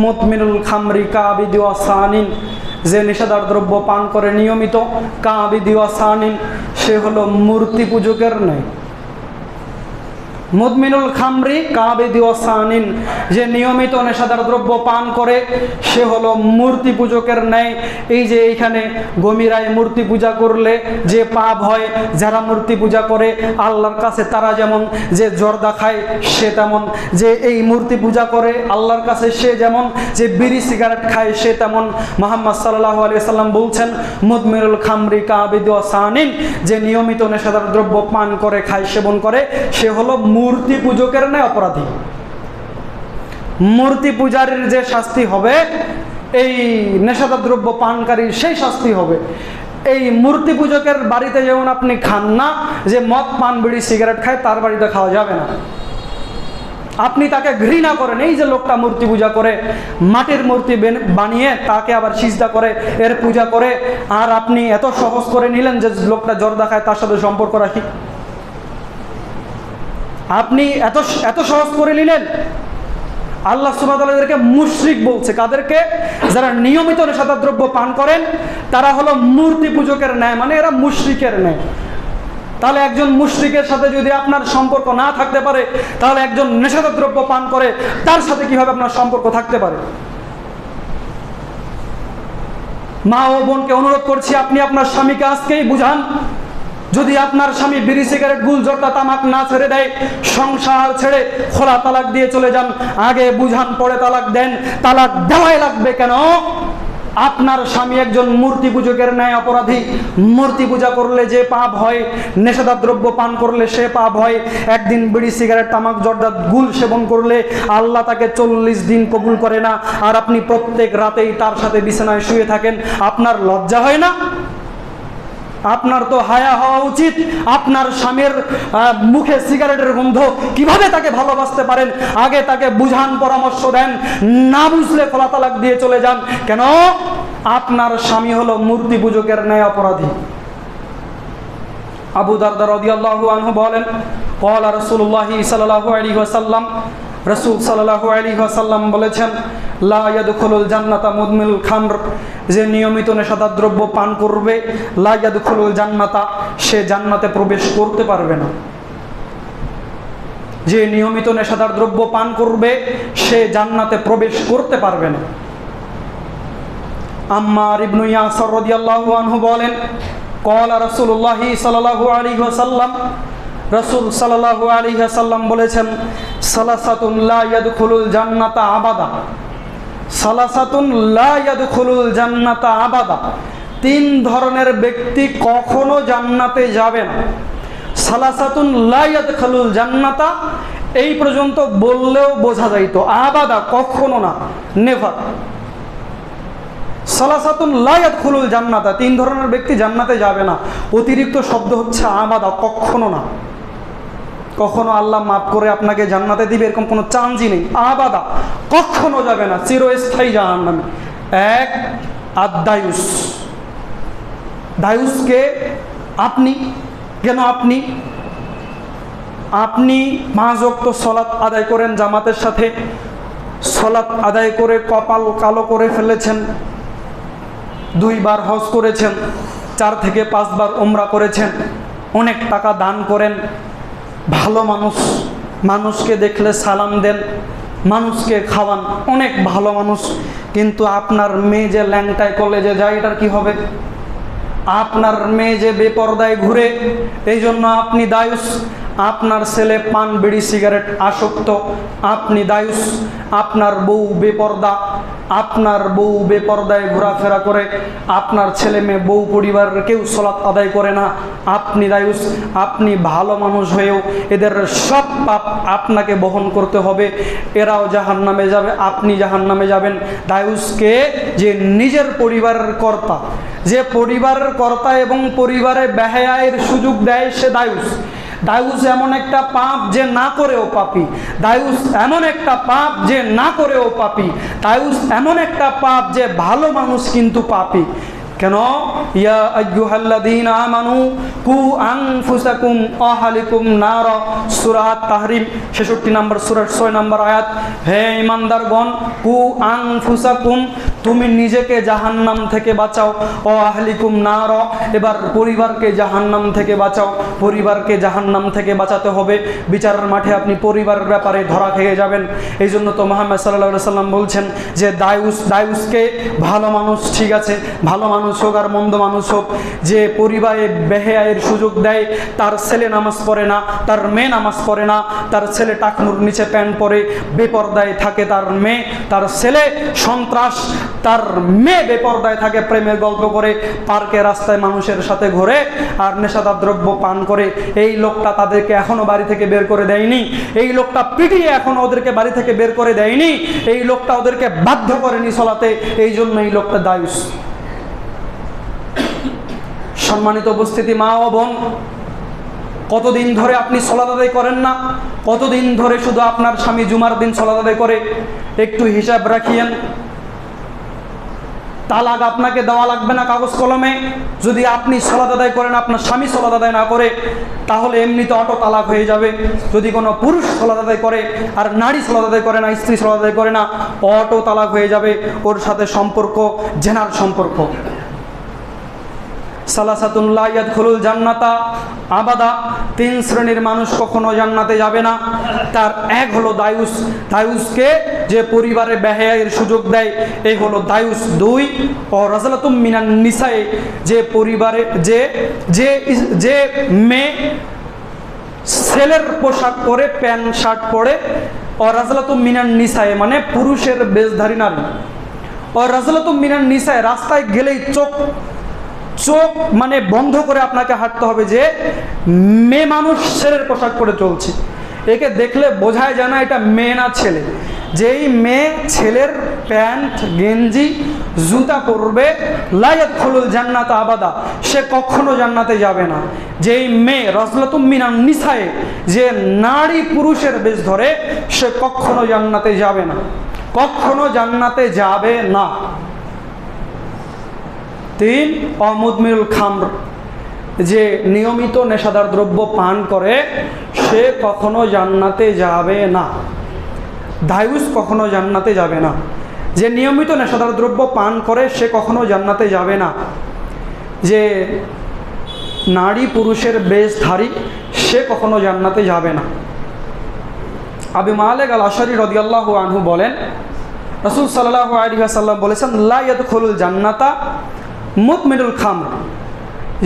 মুদমিনুল খামরি কাবিদি ওয়া সানিন, যে নেশাদার দ্রব্য পান করে নিয়মিত, কাবিদি ওয়া সানিন, সে হলো মূর্তি পূজকের ন্যায়। মুদমিনুল খামরি কাবিদি ওয়া সানিন, যে নিয়মিত নেশাদার দ্রব্য পান করে সে হলো মূর্তি পূজকের ন্যায়। এই যে এইখানে গমিরায় মূর্তি পূজা করলে যে পাপ হয়, যারা মূর্তি পূজা করে আল্লাহর কাছে তারা যেমন, যে জর্দা খায় সে তেমন, যে এই মূর্তি পূজা করে আল্লাহর কাছে সে যেমন, যে বিড়ি সিগারেট খায় সে তেমন। মুহাম্মদ সাল্লাল্লাহু আলাইহি ওয়াসাল্লাম বলছেন, মুদমিনুল খামরি কাবিদি ওয়া সানিন, যে নিয়মিত নেশাদার দ্রব্য পান করে, খায়, সেবন করে, সে হলো মূর্তি পূজকের ন্যায় অপরাধী। মূর্তি পূজারীর যে শাস্তি হবে, এই নেশাদার দ্রব্য পানকারীর সেই শাস্তি হবে। এই মূর্তি পূজকের বাড়িতে যেমন আপনি খান না, যে মদ পান বিড়ি সিগারেট খায়, তার বাড়িতে খাওয়া যাবে না। আপনি তাকে ঘৃণা করেন, এই যে লোকটা মূর্তি পূজা করে, মাটির মূর্তি বানিয়ে তাকে আবার সিজদা করে, এর পূজা করে, আর আপনি এত সহজ করে নিলেন যে লোকটা জর্দা খায় তার সাথে সম্পর্ক রাখি। আপনি এত সহজ করে নিলেন। আল্লাহ সুবহানাহু ওয়া তাআলা এদেরকে মুশরিক বলছে। কাদেরকে? যারা নিয়মিত নেশাদার দ্রব্য পান করেন তারা হলো মূর্তি পূজকের ন্যায়, মানে এরা মুশরিকের ন্যায়। তাহলে একজন মুশরিকের সাথে যদি আপনার সম্পর্ক না থাকতে পারে, তাহলে একজন নেশাদার দ্রব্য পান করে তার সাথে কিভাবে আপনার সম্পর্ক থাকতে পারে? মা ও বোনকে অনুরোধ করছি, আপনি আপনার স্বামীকে আজকেই বুঝান। যদি আপনার স্বামী বিড়ি সিগারেট গুল জর্দা তামাক না ছেড়ে দেয়, সংসার ছেড়ে খোলা তালাক দিয়ে চলে যান। আগে বুঝান, পরে তালাক দেন। তালাক দেওয়াই লাগবে কেন? আপনার স্বামী একজন মূর্তি পূজকের ন্যায় অপরাধী। মূর্তি পূজা করলে যে পাপ হয়, নেশাদার দ্রব্য পান করলে সে পাপ হয়। একদিন বিড়ি সিগারেট তামাক জর্দা গুল সেবন করলে আল্লাহ তাকে 40 দিন কবুল করে না, আর আপনি প্রত্যেক রাতেই তার সাথে বিছানায় শুয়ে থাকেন। আপনার লজ্জা হয় না? আপনার তো হায়া হওয়া উচিত। আপনার স্বামীর মুখে সিগারেটের গন্ধ, কিভাবে তাকে ভালোবাসতে পারেন? আগে তাকে বুঝান, পরামর্শ দেন। না বুঝলে খোলা তালাক দিয়ে চলে যান। কেন? আপনার স্বামী হলো মূর্তি পূজকের ন্যায় অপরাধী। আবু দারদা রাদিয়াল্লাহু আনহু বলেন, ক্বালা রাসূলুল্লাহ সাল্লাল্লাহু আলাইহি ওয়াসাল্লাম, রাসূল সাল্লাল্লাহু আলাইহি ওয়াসাল্লাম বলেছেন, লা ইয়াদখুলুল জান্নাতা মুদমিনুল খামর, যে নিয়মিত নেশাদার দ্রব্য পান করবে, লা ইয়াদখুলুল জান্নাতা, সে জান্নাতে প্রবেশ করতে পারবে না। যে নিয়মিত নেশাদার দ্রব্য পান করবে সে জান্নাতে প্রবেশ করতে পারবে না। আম্মার ইবনে ইয়াসির রাদিয়াল্লাহু আনহু বলেন, ক্বালা রাসূলুল্লাহ সাল্লাল্লাহু আলাইহি ওয়াসাল্লাম, রাসূল সাল্লাল্লাহু আলাইহি ওয়াসাল্লাম বলেছেন, সালাসাতুন লা ইয়াদখুলুল জান্নাতা আবাদা, সালাসাতুন লা ইয়াদখুলুল জান্নাতা আবাদা, 3 ধরনের ব্যক্তি কখনো জান্নাতে যাবে না। সালাসাতুন লা ইয়াদখুলুল জান্নাতা, এই পর্যন্ত বললেও বোঝা যাইতো, আবাদা কখনো না, নেভার। সালাসাতুন লা ইয়াদখুলুল জান্নাতা, 3 ধরনের ব্যক্তি জান্নাতে যাবে না। অতিরিক্ত শব্দ হচ্ছে আবাদা, কখনো না। কখনো আল্লাহ মাফ করে আপনাকে জান্নাতে দিবে এরকম কোনো চান্সই নেই। আবাদা, কখনো যাবে না, চিরস্থায়ী জাহান্নামে। 1, আদ-দায়ুস। দায়ুসকে আপনি, কেন আপনি? আপনি 5 ওয়াক্ত সালাত আদায় করেন জামাতের সাথে, সালাত আদায় করে কপাল কালো করে ফেলেছেন, 2 বার হজ করেছেন, 4 থেকে 5 বার উমরা করেছেন, অনেক টাকা দান করেন, ভালো মানুষ, মানুষকে দেখলে সালাম দেন, মানুষকে খাওয়ান, অনেক ভালো মানুষ। কিন্তু আপনার মেয়ে যে ল্যাংটায় কলেজে যায়, এটার কি হবে? আপনার মেয়ে যে বেপরদায় ঘুরে, এই জন্য আপনি দায়ুস। আপনার ছেলে পান বিড়ি সিগারেট আসক্ত, আপনি দায়ুস। আপনার বউ বেপরদা, আপনার বউ বেপরদায় ঘোরাফেরা করে, আপনার ছেলে মেয়ে বউ পরিবারের কেউ সালাত আদায় করে না, আপনি দায়ুস। আপনি ভালো মানুষ হয়েও এদের সব পাপ আপনাকে বহন করতে হবে। এরাও জাহান্নামে যাবে, আপনি জাহান্নামে যাবেন। দায়ুসকে, যে নিজের পরিবারের কর্তা, যে পরিবারের কর্তা এবং পরিবারে বেহায়ার সুযোগ দেয় সে দায়ুস। দায়ুস এমন একটা পাপ যে না করেও পাপী। দায়ুস এমন একটা পাপ যে না করেও পাপী। দায়ুস এমন একটা পাপ যে ভালো মানুষ কিন্তু পাপী। কেন? ইয়া আইয়ুহাল্লাযীনা আমানু কু আনফুসাকুম ওয়া আহলিকুম নার, সূরা তাহরিম 66 নম্বর সূরার 6 নম্বর আয়াত। হে ঈমানদারগণ, কু আনফুসাকুম, তুমি নিজেকে জাহান্নাম থেকে বাঁচাও, ও আহলিকুম নার, এবার পরিবারকে জাহান্নাম থেকে বাঁচাও। পরিবারকে জাহান্নাম থেকে বাঁচাতে হবে। বিচারের মাঠে আপনি পরিবারের ব্যাপারে ধরা খেয়ে যাবেন। এই জন্য তো মুহাম্মদ সাল্লাল্লাহু আলাইহি সাল্লাম বলছেন যে দায়ুসকে ভালো মানুষ, ঠিক আছে, ভালো মানুষ হোক আর মন্দ মানুষ হোক, যে পরিবারে বেহায়ার সুযোগ দেয়, তার ছেলে নামাজ পড়ে না, তার মেয়ে নামাজ পড়ে না, তার ছেলে টাকনুর নিচে প্যান্ট পরে বেপরদায় থাকে, তার মেয়ে, তার ছেলে সন্ত্রাস, তার মেয়ে বেপরদায় থাকে, প্রেমের গল্প করে পার্কে রাস্তায় মানুষের সাথে ঘোরে আর নেশাদার দ্রব্য পান করে, এই লোকটা তাদেরকে এখনো বাড়ি থেকে বের করে দেয়নি। এই লোকটা পিটিয়ে এখনো ওদেরকে বাড়ি থেকে বের করে দেয়নি। এই লোকটা ওদেরকে বাধ্য করেনি সলাতে, এই জন্য এই লোকটা দায়ুস। সম্মানিত উপস্থিতি, মা ও বোন, কতদিন ধরে আপনি সালাত আদায় করেন না? কতদিন ধরে শুধু আপনার স্বামী জুমার দিন সালাত আদায় করে? একটু হিসাব রাখিয়েন। তালাক আপনাকে দেওয়া লাগবে না কাগজ কলমে। যদি আপনি সালাত আদায় করেন, আপনার স্বামী সালাত আদায় না করে, তাহলে এমনিতে অটো তালাক হয়ে যাবে। যদি কোনো পুরুষ সালাত আদায় করে আর নারী সালাত আদায় করে না, স্ত্রী সালাত আদায় করে না, অটো তালাক হয়ে যাবে। ওর সাথে সম্পর্ক জেনার সম্পর্ক। সালাসাতুন লা ইয়াদখুলুল জান্নাতা আবাদা, 3 শ্রেণীর মানুষ কখনো জান্নাতে যাবে না। তার এক হলো দায়ুস। দায়ুসকে যে পরিবারে বেহায়ার সুযোগ দেয়, এই হলো দায়ুস। 2 ও রাজলাতুম মিনান নিসায়ে, যে পরিবারে যে মেয়ে ছেলের পোশাক পরে, প্যান্ট শার্ট পরে, ও রাজলাতুম মিনান নিসায়ে মানে পুরুষের বেশধারী নারী। ও রাজলাতুম মিনান নিসায়ে, রাস্তায় গেলেই চোখ মানে বন্ধ করে আপনাকে হাঁটতে হবে যে মেয়ে মানুষ ছেলের পোশাক পরে চলছে। একে দেখলে বোঝায় যায় না এটা মেয়ে না ছেলে। যেই মেয়ে ছেলের প্যান্ট গেঞ্জি জুতা পরবে, লা ইয়াদখুলুল জান্নাতা আবাদা, সে কখনো জান্নাতে যাবে না। যেই মেয়ে রাজলাতুম মিনান নিসায়ে, যে নারী পুরুষের বেশ ধরে, সে কখনো জান্নাতে যাবে না, কখনো জান্নাতে যাবে না। 3 অমুদমিরুল খামর, যে নিয়মিত নেশাদার দ্রব্য পান করে, সে কখনো জান্নাতে যাবে না। দায়ুস কখনো জান্নাতে যাবে না। যে নিয়মিত নেশাদার দ্রব্য পান করে, সে কখনো জান্নাতে যাবে না। যে নারী পুরুষের বেশধারী, সে কখনো জান্নাতে যাবে না। আবু মালিক আল আশআরী রাদিয়াল্লাহু আনহু বলেন, রাসূল সাল্লাল্লাহু আলাইহি ওয়াসাল্লাম বলেছেন, লা ইয়াদখুলুল জান্নাতা মুদমিনুল খামর,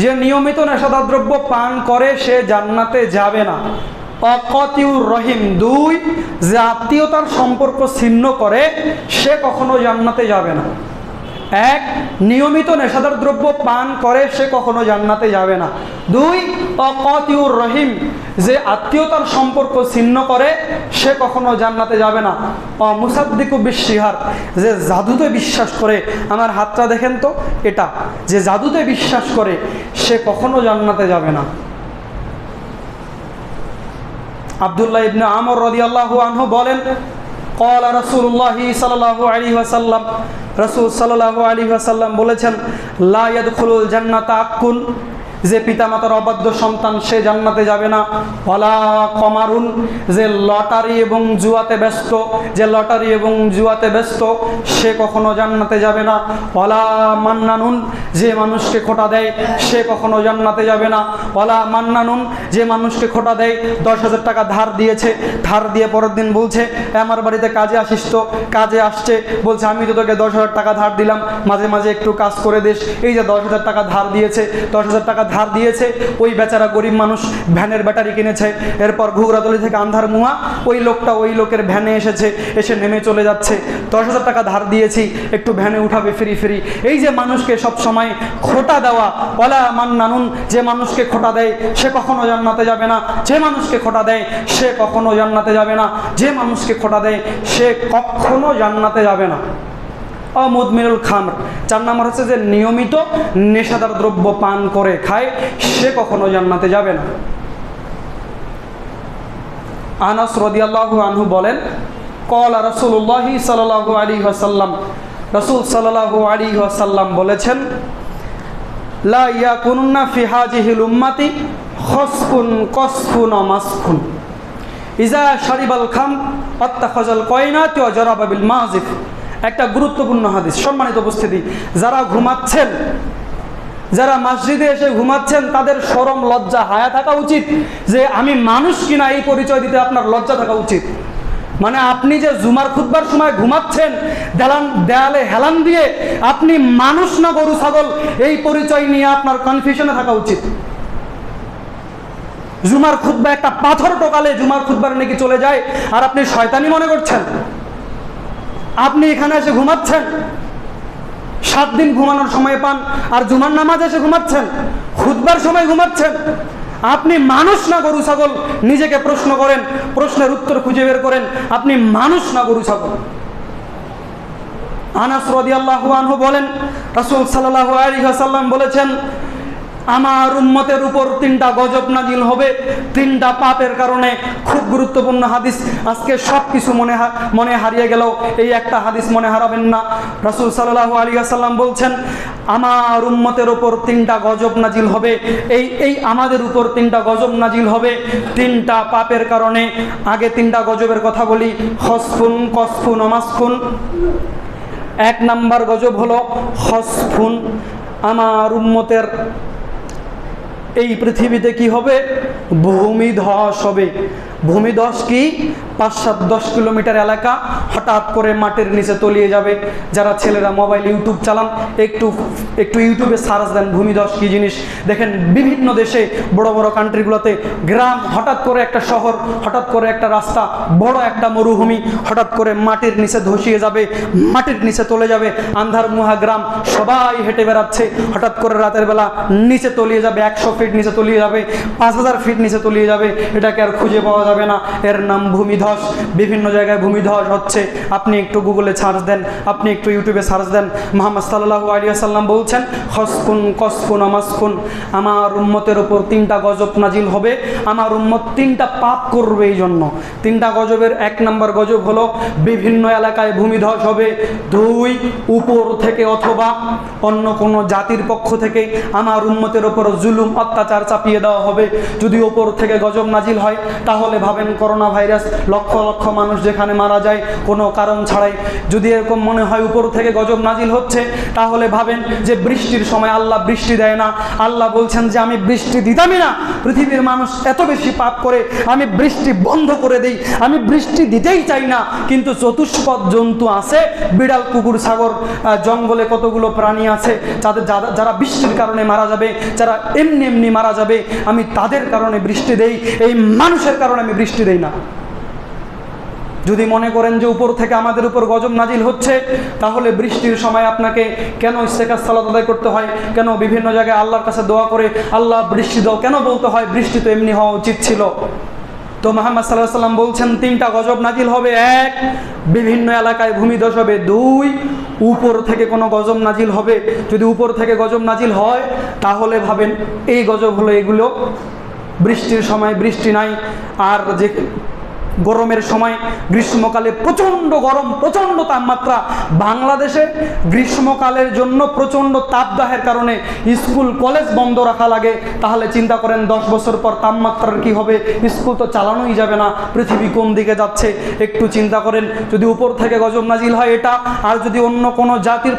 যে নিয়মিত নেশাদার দ্রব্য পান করে, সে জান্নাতে যাবে না। অকতিউর রহিম, 2 যে আত্মীয়তার সম্পর্ক ছিন্ন করে, সে কখনো জান্নাতে যাবে না। 1 নিয়মিত নেশাদার দ্রব্য পান করে, সে কখনো জান্নাতে যাবে না। 2 অকতিউর রহিম, যে আত্মীয়তার সম্পর্ক ছিন্ন করে, সে কখনো জান্নাতে যাবে না। মুসাদ্দিকু বিশিহার, যে জাদুতে বিশ্বাস করে, আমার হাতটা দেখেন তো, এটা যে জাদুতে বিশ্বাস করে, সে কখনো জান্নাতে যাবে না। আব্দুল্লাহ ইবনে আমর রাদিয়াল্লাহু আনহু বলেন, ক্বালা রাসূলুল্লাহি সাল্লাল্লাহু আলাইহি ওয়াসাল্লাম, রাসূল সাল্লাল্লাহু আলাইহি ওয়াসাল্লাম বলেছেন, লা ইয়াদখুলুল জান্নাতা আকুন, যে পিতামাতার অবাধ্য সন্তান, সে জান্নাতে যাবে না। ওয়ালা কমারুন, যে লটারি এবং জুয়াতে ব্যস্ত, যে লটারি এবং জুয়াতে ব্যস্ত, সে কখনো জান্নাতে যাবে না। ওয়ালা মান্নানুন, যে মানুষকে খোটা দেয়, সে কখনো জান্নাতে যাবে না। ওয়ালা মান্নানুন, যে মানুষকে খোটা দেয়, 10,000 টাকা ধার দিয়েছে, ধার দিয়ে পরের দিন বলছে, আমার বাড়িতে কাজে আসিস তো, কাজে আসছে, বলছে আমি তো তোকে 10,000 টাকা ধার দিলাম, মাঝে মাঝে একটু কাজ করে দিস। এই যে 10,000 টাকা ধার দিয়েছে, 10,000 টাকা ধার দিয়েছে, ওই বেচারা গরিব মানুষ ভ্যানের ব্যাটারি কিনেছে, এরপর ঘুগরাতলি থেকে আন্ধার মুয়া ওই লোকটা ওই লোকের ভ্যানে এসেছে, এসে নেমে চলে যাচ্ছে, 10,000 টাকা ধার দিয়েছি, একটু ভ্যানে উঠাবে ফ্রি ফ্রি। এই যে মানুষকে সব সময় খোটা দেওয়া, ওয়ালা মান্নানুন, যে মানুষকে খোটা দেয়, সে কখনো জান্নাতে যাবে না। যে মানুষকে খোটা দেয়, সে কখনো জান্নাতে যাবে না। যে মানুষকে খোটা দেয়, সে কখনো জান্নাতে যাবে না। মুদমিনুল খামর, 4 নম্বর হচ্ছে যে নিয়মিত নেশাদার দ্রব্য পান করে খায়, সে কখনো জান্নাতে যাবে না। আনাস রাদিয়াল্লাহু আনহু বলেন, ক্বালা রাসূলুল্লাহি সাল্লাল্লাহু আলাইহি ওয়াসাল্লাম, রাসূল সাল্লাল্লাহু আলাইহি ওয়াসাল্লাম বলেছেন, লা ইয়াকুনুন্না ফি হাযিহিল উম্মতি খসফুন কসফুন ওয়া মাসখুন ইজা শারিবাল খাম আত্তাখাযাল কয়নাতি ওয়া জারাবা বিল মাযিফ। একটা গুরুত্বপূর্ণ হাদিস। সম্মানিত উপস্থিতি, যারা ঘুমাচ্ছেন, যারা মসজিদে এসে ঘুমাচ্ছেন, তাদের শরম লজ্জা হায়া থাকা উচিত যে আমি মানুষ কিনা এই পরিচয় দিতে আপনার লজ্জা থাকা উচিত। মানে আপনি যে জুমার খুতবার সময় ঘুমাচ্ছেন দেয়ালে হেলান দিয়ে, আপনি মানুষ না গরু ছাগল, এই পরিচয় নিয়ে আপনার কনফিউশনে থাকা উচিত। জুমার খুতবা একটা পাথর টোকালে জুমার খুতবার নাকি চলে যায়, আর আপনি শয়তানি মনে করছেন। আপনি এখানে এসে ঘুমাচ্ছেন, 7 দিন ঘুমানোর সময় পান, আর জুমার নামাজ এসে ঘুমাচ্ছেন, খুতবার সময় ঘুমাচ্ছেন। আপনি মানুষ না গরু ছাগল? নিজেকে প্রশ্ন করেন, প্রশ্নের উত্তর খুঁজে বের করেন, আপনি মানুষ না গরু ছাগল। আনাস রাদিয়াল্লাহু আনহু বলেন, রাসূল সাল্লাল্লাহু আলাইহি ওয়াসাল্লাম বলেছেন, আমার উম্মতের উপর 3টা গজব নাজিল হবে 3টা পাপের কারণে। খুব গুরুত্বপূর্ণ হাদিস। আজকে সব কিছু মনে হারিয়ে গেল, এই একটা হাদিস মনে হারাবেন না। রাসূল সাল্লাল্লাহু আলাইহি ওয়াসাল্লাম বলছেন, আমার উম্মতের উপর 3টা গজব নাজিল হবে। এই আমাদের উপর 3টা গজব নাজিল হবে 3টা পাপের কারণে। আগে 3টা গজবের কথা বলি। খসফুন কসফুন ওয়া মাসখুন। 1 নাম্বার গজব হলো খসফুন। আমার উম্মতের এই পৃথিবীতে কি হবে? ভূমিধস হবে। ভূমিধস কি? 5-7-10 কিলোমিটার এলাকা হঠাৎ করে মাটির নিচে তলিয়ে যাবে। যারা ছেলেরা মোবাইল ইউটিউব চালান, একটু ইউটিউবে সার্চ দেন ভূমিধস কি জিনিস। দেখেন বিভিন্ন দেশে, বড় বড় কান্ট্রিগুলোতে গ্রাম, হঠাৎ করে একটা শহর, হঠাৎ করে একটা রাস্তা, বড় একটা মরুভূমি হঠাৎ করে মাটির নিচে ধসিয়ে যাবে, মাটির নিচে চলে যাবে। আন্ধার মুহা গ্রাম, সবাই হেঁটে বেড়াচ্ছে, হঠাৎ করে রাতের বেলা নিচে তলিয়ে যাবে, 100 ফিট নিচে তলিয়ে যাবে, 5000 ফিট নিচে তলিয়ে যাবে। এটাকে আর খুঁজে পাওয়া যাবে না। এর নাম ভূমিধস। বিভিন্ন জায়গায় ভূমিধস হচ্ছে। আপনি একটু গুগলে সার্চ দেন, আপনি একটু ইউটিউবে সার্চ দেন। মুহাম্মদ সাল্লাল্লাহু আলাইহি ওয়াসাল্লাম বলছেন, খসফুন কসফুন ওয়া মাসখুন। আমার উম্মতের উপর 3টা গজব নাজিল হবে। আমার উম্মত 3টা পাপ করবে। এই জন্য 3টা গজবের 1 নম্বর গজব হলো বিভিন্ন এলাকায় ভূমিধস হবে। 2, উপর থেকে অথবা অন্য কোনো জাতির পক্ষ থেকে আমার উম্মতের উপর জুলুম অত্যাচার চাপিয়ে দেওয়া হবে। যদি উপর থেকে গজব নাজিল হয়, তাহলে ভাবেন করোনা ভাইরাস, লক্ষ লক্ষ মানুষ যেখানে মারা যায় কোনো কারণ ছাড়াই। যদি এরকম মনে হয় উপর থেকে গজব নাজিল হচ্ছে, তাহলে ভাবেন যে বৃষ্টির সময় আল্লাহ বৃষ্টি দেয় না। আল্লাহ বলছেন যে আমি বৃষ্টি দিতামই না। পৃথিবীর মানুষ এত বেশি পাপ করে, আমি বৃষ্টি বন্ধ করে দিই, আমি বৃষ্টি দিতেই চাই না। কিন্তু চতুষ্পদ জন্তু আছে, বিড়াল, কুকুর, ছাগল, জঙ্গলে কতগুলো প্রাণী আছে, যারা বৃষ্টির কারণে মারা যাবে, যারা এমনি এমনি মারা যাবে, আমি তাদের কারণে বৃষ্টি দেই, এই মানুষের কারণে আমি বৃষ্টি দেই না। যদি মনে করেন যে উপর থেকে আমাদের উপর গজব নাজিল হচ্ছে, তাহলে বৃষ্টির সময় আপনাকে কেন ইস্তেকার সালাত আদায় করতে হয়? কেন বিভিন্ন জায়গায় আল্লাহর কাছে দোয়া করে আল্লাহ বৃষ্টি দাও কেন বলতে হয়? বৃষ্টি তো এমনি হওয়া উচিত ছিল। তো মুহাম্মদ সাল্লাল্লাহু আলাইহি ওয়াসাল্লাম বলছেন 3টা গজব নাজিল হবে। 1, বিভিন্ন এলাকায় ভূমিধস হবে। 2, উপর থেকে কোনো গজব নাজিল হবে। যদি উপর থেকে গজব নাজিল হয়, তাহলে ভাবেন এই গজব হলো এগুলো। বৃষ্টির সময় বৃষ্টি নাই, আর যে গরমের সময়, গ্রীষ্মকালে প্রচণ্ড গরম, প্রচণ্ড তাপমাত্রা। বাংলাদেশে গ্রীষ্মকালের জন্য প্রচণ্ড তাপদাহের কারণে স্কুল কলেজ বন্ধ রাখা লাগে। তাহলে চিন্তা করেন 10 বছর পর তাপমাত্রার কি হবে? স্কুল তো চালানোই যাবে না। পৃথিবী কোন দিকে যাচ্ছে একটু চিন্তা করেন। যদি উপর থেকে গজব নাজিল হয় এটা, আর যদি অন্য কোনো জাতির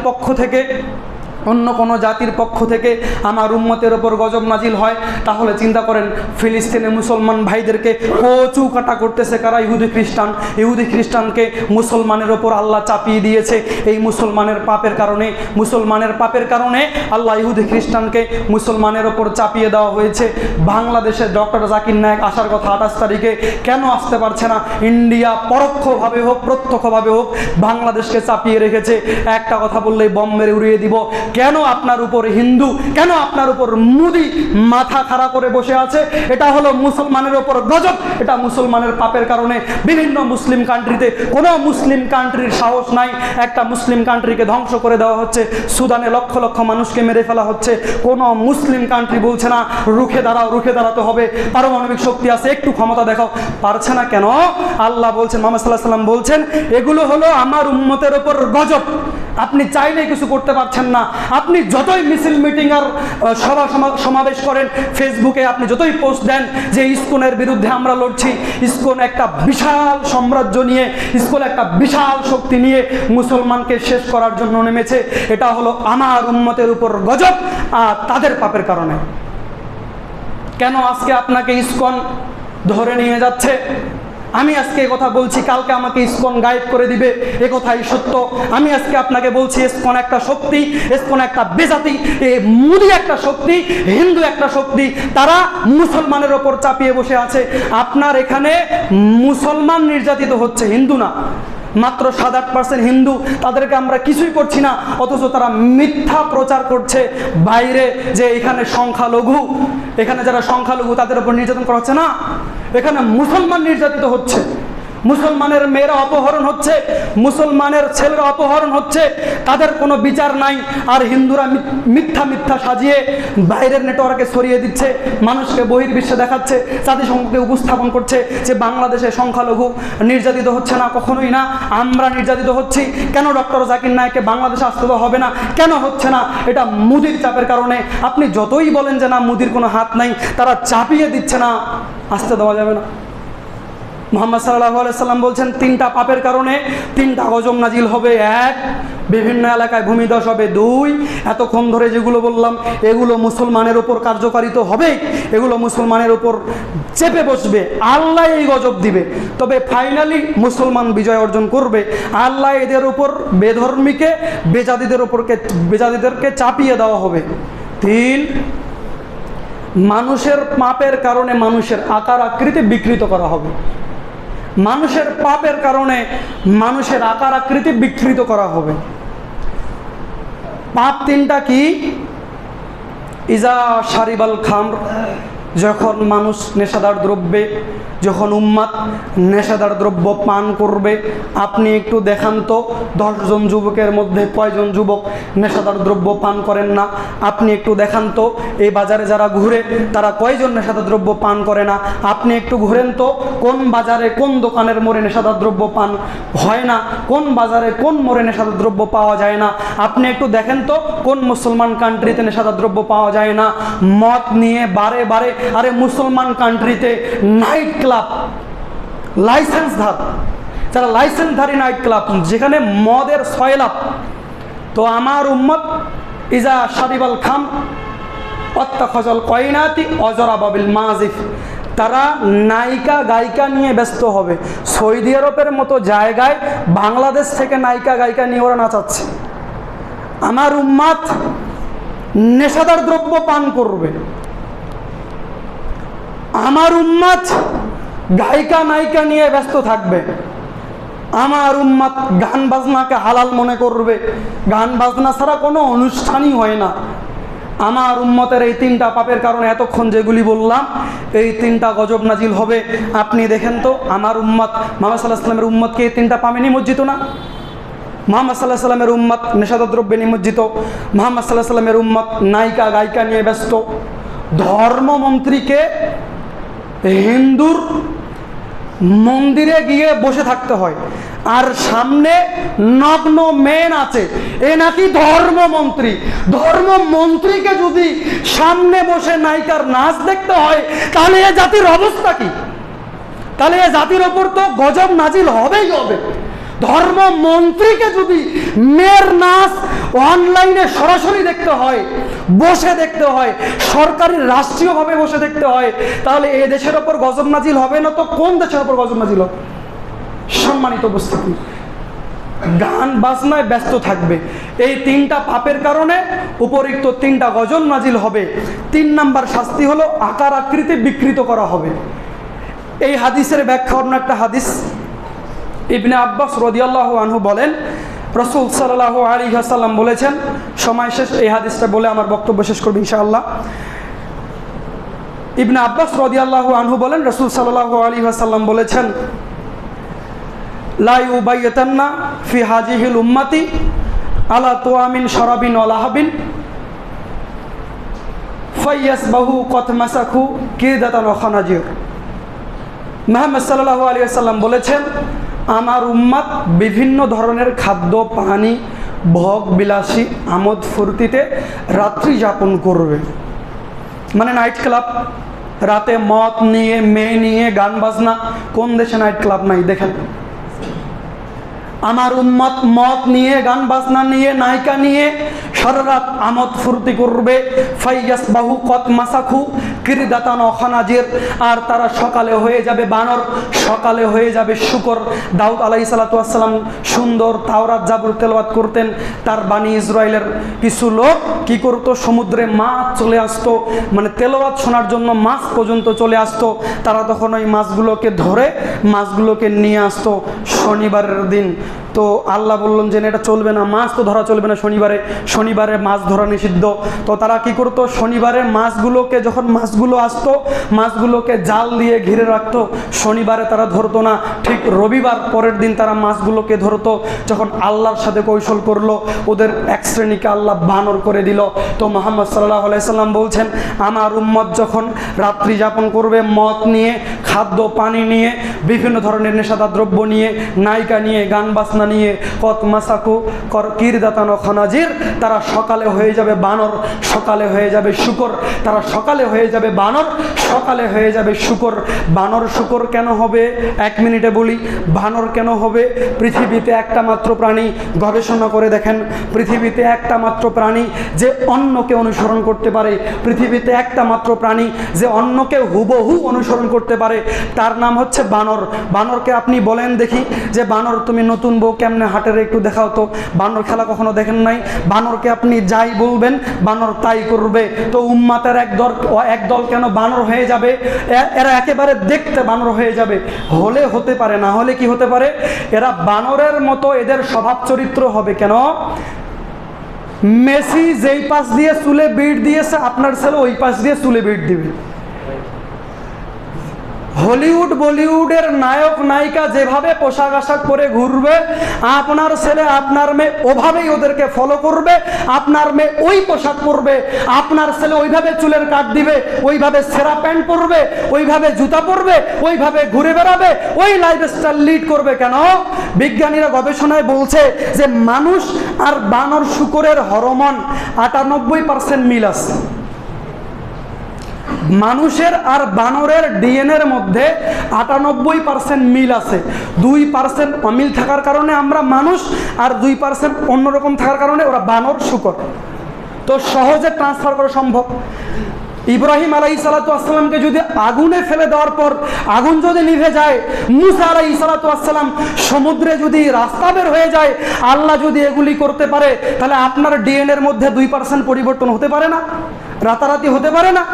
পক্ষ থেকে আমার উম্মতের ওপর গজব নাজিল হয়, তাহলে চিন্তা করেন ফিলিস্তিনে মুসলমান ভাইদেরকে কচু কাটা করতেছে কারা? ইহুদি খ্রিস্টানকে মুসলমানের ওপর আল্লাহ চাপিয়ে দিয়েছে। এই মুসলমানের পাপের কারণে আল্লাহ ইহুদি খ্রিস্টানকে মুসলমানের ওপর চাপিয়ে দেওয়া হয়েছে। বাংলাদেশে ডক্টর জাকির নায়েক আসার কথা 28 তারিখে, কেন আসতে পারছে না? ইন্ডিয়া পরোক্ষভাবে হোক প্রত্যক্ষভাবে হোক বাংলাদেশকে চাপিয়ে রেখেছে। একটা কথা বললেই বম মেরে উড়িয়ে দিব। কেন আপনার উপর হিন্দু, কেন আপনার উপর মোদি মাথা খাড়া করে বসে আছে? এটা হলো মুসলমানের উপর গজব, এটা মুসলমানের পাপের কারণে বিভিন্ন মুসলিম কান্ট্রিতে কোনো মুসলিম কান্ট্রির সাহস নাই, একটা মুসলিম কান্ট্রিকে ধ্বংস করে দেওয়া হচ্ছে, সুদানে লক্ষ লক্ষ মানুষকে মেরে ফেলা হচ্ছে, কোনো মুসলিম কান্ট্রি বলছে না রুখে দাঁড়াও, রুখে দাঁড়াতে হবে, পারমাণবিক শক্তি আছে, একটু ক্ষমতা দেখাও, পারছে না কেন? আল্লাহ বলছেন, মুহাম্মদ সাল্লাল্লাহু আলাইহি ওয়াসাল্লাম বলছেন, এগুলো হলো আমার উম্মতের উপর গজব। আপনি চাইলেই কিছু করতে পারছেন না। আপনি যতই মিছিল মিটিং আর সমাবেশ করেন, ফেসবুকে আপনি যতই পোস্ট দেন যে ইসকনের বিরুদ্ধে আমরা লড়ছি, ইসকন একটা বিশাল সাম্রাজ্য নিয়ে, ইসকন একটা বিশাল শক্তি নিয়ে মুসলমানকে শেষ করার জন্য নেমেছে, এটা হলো আমার উম্মতের উপর গজব আর তাদের পাপের কারণে। কেন আজকে আপনাকে ইসকন ধরে নিয়ে যাচ্ছে? আমি আজকে এই কথা বলছি, কালকে আমাকে ইসকন গায়েব করে দিবে, এ কথাই সত্য। আমি আজকে আপনাকে বলছি ইসকন একটা শক্তি, ইসকন একটা বেজাতি, মোদি একটা শক্তি, হিন্দু একটা শক্তি, তারা মুসলমানের ওপর চাপিয়ে বসে আছে। আপনার এখানে মুসলমান নির্যাতিত হচ্ছে, হিন্দু না। মাত্র 7-8% হিন্দু, তাদেরকে আমরা কিছুই করছি না, অথচ তারা মিথ্যা প্রচার করছে বাইরে যে এখানে সংখ্যালঘু, এখানে যারা সংখ্যালঘু তাদের উপর নির্যাতন করা হচ্ছে না। এখানে মুসলমান নির্যাতিত হচ্ছে, মুসলমানের মেয়েরা অপহরণ হচ্ছে, মুসলমানের ছেলেরা অপহরণ হচ্ছে, তাদের কোনো বিচার নাই। আর হিন্দুরা মিথ্যা মিথ্যা সাজিয়ে বাইরের নেটওয়ার্কে ছড়িয়ে দিচ্ছে, মানুষকে বহির্বিশ্বে দেখাচ্ছে, জাতিসংঘকে উপস্থাপন করছে যে বাংলাদেশে সংখ্যালঘু নির্যাতিত হচ্ছে না। কখনোই না, আমরা নির্যাতিত হচ্ছি। কেন ডক্টর জাকির নায়েককে বাংলাদেশে আসতে হবে না? কেন হচ্ছে না? এটা মোদির চাপের কারণে। আপনি যতই বলেন যে না মোদির কোনো হাত নাই, তারা চাপিয়ে দিচ্ছে না, আসতে দেওয়া যাবে না। মুহাম্মদ সাল্লাল্লাহু আলাইহি সাল্লাম বলছেন 3টা পাপের কারণে 3টা গজব নাজিল হবে। 1, বিভিন্ন এলাকায় ভূমিধস হবে। 2, এতক্ষণ ধরে যেগুলো বললাম এগুলো মুসলমানের উপর কার্যকারিত হবে, এগুলো মুসলমানের উপর চেপে বসবে, আল্লাহ এই গজব দিবে, তবে ফাইনালি মুসলমান বিজয় অর্জন করবে। আল্লাহ এদের উপর বেধর্মীকে বেজাতিদেরকে চাপিয়ে দেওয়া হবে। 3, মানুষের পাপের কারণে মানুষের আকার আকৃতি বিকৃত করা হবে। মানুষের পাপের কারণে মানুষের আকার আকৃতি বিকৃত করা হবে। পাপ 3টা কি? ইজা শারিবাল খামর, যখন মানুষ নেশাদার দ্রব্যে, যখন উম্মাত নেশাদার দ্রব্য পান করবে। আপনি একটু দেখান তো 10 জন যুবকের মধ্যে কয়জন যুবক নেশাদার দ্রব্য পান করেন না? আপনি একটু দেখান তো এই বাজারে যারা ঘুরে তারা কয়জন নেশাদার দ্রব্য পান করে না? আপনি একটু ঘুরেন তো কোন বাজারে কোন দোকানের মোড়ে নেশাদার দ্রব্য পান হয় না, কোন বাজারে কোন মোড়ে নেশাদার দ্রব্য পাওয়া যায় না। আপনি একটু দেখেন তো কোন মুসলমান কান্ট্রিতে নেশাদার দ্রব্য পাওয়া যায় না। মদ নিয়ে বারে বারে, আরে মুসলমান কান্ট্রিতে নাইট ক্লাব লাইসেন্সধার, যারা লাইসেন্সধারী নাইট ক্লাব, যেখানে মদের সয়লাভ। তো আমার উম্মত ইজা শারিবাল খাম অত্তাখজাল কয়নাতি অজরা বাবিল মাজিফ, তারা নায়িকা গায়িকা নিয়ে ব্যস্ত হবে। সৌদি আরবের মতো জায়গায় বাংলাদেশ থেকে নায়িকা গায়িকা নিয়ে ওরা নাচাচ্ছে। আমার উম্মত নেশাদার দ্রব্য পান করবে। আমার উম্মত গায়িকা নায়িকা নিয়ে ব্যস্ত থাকবে। আমার উম্মত গান বাজনাকে হালাল মনে করবে। গান বাজনা ছাড়া কোনো অনুষ্ঠানই হয় না। আমার উম্মতের এই 3টা পাপের কারণে এতক্ষণ যেগুলি বললাম, এই 3টা গজব নাজিল হবে। আপনি দেখেন তো আমার উম্মত মুহাম্মদ সাল্লাল্লাহু আলাইহি ওয়াসাল্লামের উম্মতকে এই 3টা পাপে নিমজ্জিত না? মুহাম্মদ সাল্লাল্লাহু আলাইহি ওয়াসাল্লামের উম্মত নেশাদার দ্রব্যে নিমজ্জিত। মুহাম্মদ সাল্লাল্লাহু আলাইহি ওয়াসাল্লামের উম্মত নায়িকা গায়িকা নিয়ে ব্যস্ত। ধর্মমন্ত্রীকে হিন্দুর মন্দিরে গিয়ে বসে থাকতে হয়, আর সামনে নগ্ন মেন আছে, এ নাকি ধর্মমন্ত্রী। ধর্মমন্ত্রীকে যদি সামনে বসে নায়িকার নাচ দেখতে হয়, তাহলে এ জাতির অবস্থা কি? তাহলে এ জাতির ওপর তো গজব নাজিল হবেই হবে। ধর্মমন্ত্রীকে যদি মেয়ের নাচ অনলাইনে সরাসরি দেখতে হয়, বসে দেখতে হয়, সরকারি রাষ্ট্রীয়ভাবে বসে দেখতে হয়, তাহলে এ দেশের ওপর গজব নাজিল হবে না তো কোন দেশের ওপর গজব নাজিল হবে? সম্মানিত উপস্থিতি, গান বাজনায় ব্যস্ত থাকবে। এই 3টা পাপের কারণে উপরিক্ত 3টা গজব নাজিল হবে। 3 নাম্বার শাস্তি হলো আকার আকৃতি বিকৃত করা হবে। এই হাদিসের ব্যাখ্যা অন্য একটা হাদিস। ইবনে আব্বাস রাদিয়াল্লাহু আনহু বলেন, রাসূল সাল্লাল্লাহু আলাইহি ওয়াসাল্লাম বলেছেন, সময় শেষ, এই হাদিসটা বলে আমার বক্তব্য শেষ করব ইনশাআল্লাহ। ইবনে আব্বাস রাদিয়াল্লাহু আনহু বলেন, রাসূল সাল্লাল্লাহু আলাইহি ওয়াসাল্লাম বলেছেন, লা ইউবাইয়াতান্না ফি হাযিহিল উম্মতি আলা তুআমিন শারাবিন ওয়া লাহাবিন ফায়াসবাহু কত মাসাখু কিদাতান ওয়া খানাজির। মুহাম্মদ সাল্লাল্লাহু আলাইহি ওয়াসাল্লাম বলেছেন, আমার উম্মত বিভিন্ন ধরনের খাদ্য পানি ভোগ বিলাসী আমোদ ফুর্তিতে রাত্রি যাপন করবে। মানে নাইট ক্লাব, রাতে মদ নিয়ে মেয়ে নিয়ে গান বাজনা। কোন দেশে নাইট ক্লাব নাই দেখেন? আমার উম্মত মদ নিয়ে গান বাজনা নিয়ে নায়িকা নিয়ে সারা রাত আমোদ ফুর্তি করবে। ফাইয়াসবাহু কত মাসাখু কিরদাতান ওয়া খানাজির, আর তারা সকালে হয়ে যাবে বানর, সকালে হয়ে যাবে শূকর। দাউদ আলাইহিস সালাতু ওয়াস সালাম সুন্দর তাওরাত জাবুর তেলাওয়াত করতেন। তার বানি ইসরাইলের কিছু লোক কি করতো, সমুদ্রে মাছ চলে আসতো, মানে তেলাওয়াত শোনার জন্য মাছ পর্যন্ত চলে আসতো। তারা তখন ওই মাছগুলোকে ধরে মাছগুলোকে নিয়ে আসতো শনিবারের দিন। তো আল্লাহ বললেন যে এটা চলবে না, মাছ তো ধরা চলবে না শনিবারে মাছ ধরা নিষিদ্ধ। তো তারা কি করতো, শনিবারে মাছগুলোকে, যখন মাছগুলো আসতো মাছগুলোকে জাল দিয়ে ঘিরে রাখতো, শনিবারে তারা ধরতো না। ঠিক রবিবার পরের দিন তারা মাছগুলোকে ধরতো। যখন আল্লাহর সাথে কৌশল করলো, ওদের এক শ্রেণীকে আল্লাহ বানর করে দিল। তো মুহাম্মদ সাল্লাল্লাহু আলাইহি সাল্লাম বলছেন, আমার উম্মত যখন রাত্রি যাপন করবে মদ নিয়ে, খাদ্য পানি নিয়ে, বিভিন্ন ধরনের নেশাদার দ্রব্য নিয়ে, নায়িকা নিয়ে, গান বাজনা নিয়ে, কত মাসাকু কিরদাতান ওয়া খানাজির, তারা সকালে হয়ে যাবে বানর, সকালে হয়ে যাবে শূকর। তারা সকালে হয়ে যাবে বানর, সকালে হয়ে যাবে শূকর। বানর শূকর কেন হবে? 1 মিনিটে বলি। বানর কেন হবে? পৃথিবীতে একটা মাত্র প্রাণী, গবেষণা করে দেখেন, পৃথিবীতে একটা মাত্র প্রাণী যে অন্যকে অনুসরণ করতে পারে, পৃথিবীতে একটা মাত্র প্রাণী যে অন্যকে হুবহু অনুসরণ করতে পারে, তার নাম হচ্ছে বানর। বানরকে আপনি বলেন দেখি যে বানর তুমি নতুন বউ কেমনে হাটের একটু দেখাও তো। বানর খেলা কখনো দেখেন নাই? বানরকে আপনি যাই বলবেন বানর তাই করবে। তো উম্মাতের একদল কেন বানর হয়ে যাবে? এরা একেবারে দেখতে বানর হয়ে যাবে, হলে হতে পারে, না হলে কি হতে পারে, এরা বানরের মতো এদের স্বভাব চরিত্র হবে। কেন? মেসি যেই পাশ দিয়ে চুলে বিট দিয়েছে, আপনার ছেলে ওই পাশ দিয়ে চুলে বিট দিবে। হলিউড বলিউডের নায়ক নায়িকা যেভাবে পোশাক আশাক পরে ঘুরবে, আপনার ছেলে আপনার মেয়ে ওভাবেই ওদেরকে ফলো করবে। আপনার মেয়ে ওই পোশাক পরবে, আপনার ছেলে ওইভাবে চুলের কাট দিবে, ওইভাবে সেরা প্যান্ট পরবে, ওইভাবে জুতা পরবে, ওইভাবে ঘুরে বেড়াবে, ওই লাইফস্টাইল লিড করবে। কেন? বিজ্ঞানীরা গবেষণায় বলছে যে মানুষ আর বানর শূকরের হরমোন 98% মিল আছে। মানুষের আর বানরের ডিএনএর মধ্যে 98% মিল আছে। 2% অমিল থাকার কারণে আমরা মানুষ, আর 2% অন্যরকম থাকার কারণে ওরা বানর শূকর। তো সহজে ট্রান্সফার করা সম্ভব। ইব্রাহিম আলাইহিস সালাতু ওয়াস সালামকে যদি আগুনে ফেলে দেওয়ার পর আগুন যদি নিভে যায়, মুসা আলাইহিস সালাতু ওয়াস সালাম সমুদ্রে যদি রাস্তা বের হয়ে যায়, আল্লাহ যদি এগুলি করতে পারে, তাহলে আপনার ডিএনএর মধ্যে 2% পরিবর্তন হতে পারে না? রাতারাতি হতে পারে না?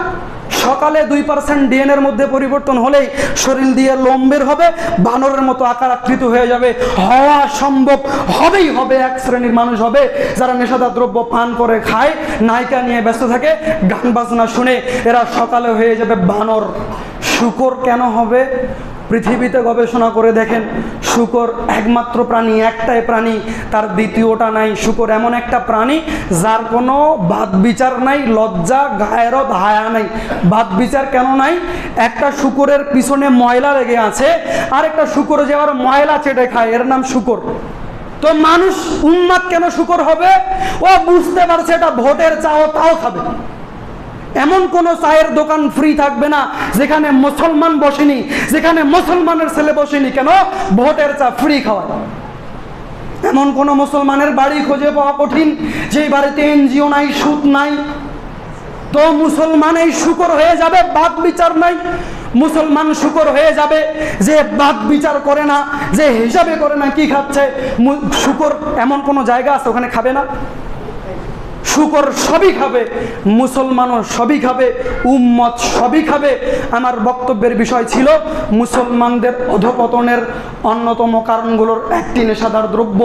সকালে 2% ডিএনএর মধ্যে পরিবর্তন হলেই শরীর দিয়ে লোম বের হবে, বানরের মতো আকার আকৃত হয়ে যাবে। হওয়া সম্ভব, হবেই হবে। এক শ্রেণীর মানুষ হবে যারা নেশাদার দ্রব্য পান করে খায়, নায়িকা নিয়ে ব্যস্ত থাকে, গান বাজনা শুনে, এরা সকালে হয়ে যাবে বানর। শূকর কেন হবে? পৃথিবীতে গবেষণা করে দেখেন, শূকর একমাত্র প্রাণী, একটাই প্রাণী, তার দ্বিতীয়টা নাই। শূকর এমন একটা প্রাণী যার কোনো বাদ বিচার নাই, লজ্জা গায়রত হায়া নাই। বাদ বিচার কেন নাই? একটা শূকরের পিছনে ময়লা লেগে আছে, আর একটা শূকর যে আবার ময়লা চেটে খায়, এর নাম শূকর। তো মানুষ উম্মাত কেন শূকর হবে? ও বুঝতে পারছে এটা ভোটের চাও, তাও খাবে। এমন কোন চায়ের দোকান ফ্রি থাকবে না যেখানে মুসলমান বসেনি, যেখানে মুসলমানের ছেলে বসেনি। কেন? ভোটের চা ফ্রি খাওয়ায়। এমন কোন মুসলমানের বাড়ি খুঁজে পাওয়া কঠিন যেই বাড়িতে এনজিও নাই, সুদ নাই। তো মুসলমান এই শূকর হয়ে যাবে, বাদ বিচার নাই। মুসলমান শূকর হয়ে যাবে যে বাদ বিচার করে না, যে হিসাবে করে না কি খাচ্ছে। শূকর এমন কোন জায়গা আছে ওখানে খাবে না? শুকর সবই খাবে, মুসলমানও সবই খাবে, উম্মত সবই খাবে। আমার বক্তব্যের বিষয় ছিল মুসলমানদের অধঃপতনের অন্যতম কারণগুলোর একটি নেশাদার দ্রব্য।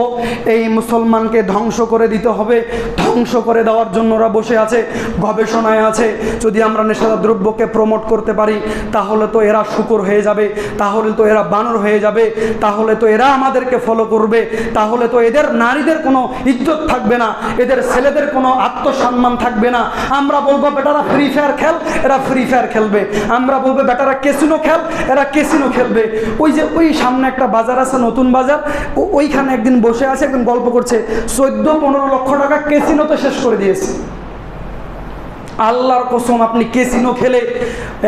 এই মুসলমানকে ধ্বংস করে দিতে হবে। ধ্বংস করে দেওয়ার জন্য ওরা বসে আছে, গবেষণায় আছে। যদি আমরা নেশাদার দ্রব্যকে প্রমোট করতে পারি তাহলে তো এরা শুকর হয়ে যাবে, তাহলে তো এরা বানর হয়ে যাবে, তাহলে তো এরা আমাদেরকে ফলো করবে, তাহলে তো এদের নারীদের কোনো ইজ্জত থাকবে না, এদের ছেলেদের কোনো আত্মসম্মান থাকবে না। আমরা বলবো বেটারা ফ্রি ফায়ার খেল, এরা ফ্রি ফায়ার খেলবে। আমরা বলবো বেটারা ক্যাসিনো খেল, এরা ক্যাসিনো খেলবে। ওই যে ওই সামনে একটা বাজার আছে, নতুন বাজার, ওইখানে একদিন বসে আছে, একদিন গল্প করছে 14-15 লক্ষ টাকা ক্যাসিনোতে শেষ করে দিয়েছে। আল্লাহর কসম, আপনি ক্যাসিনো খেলে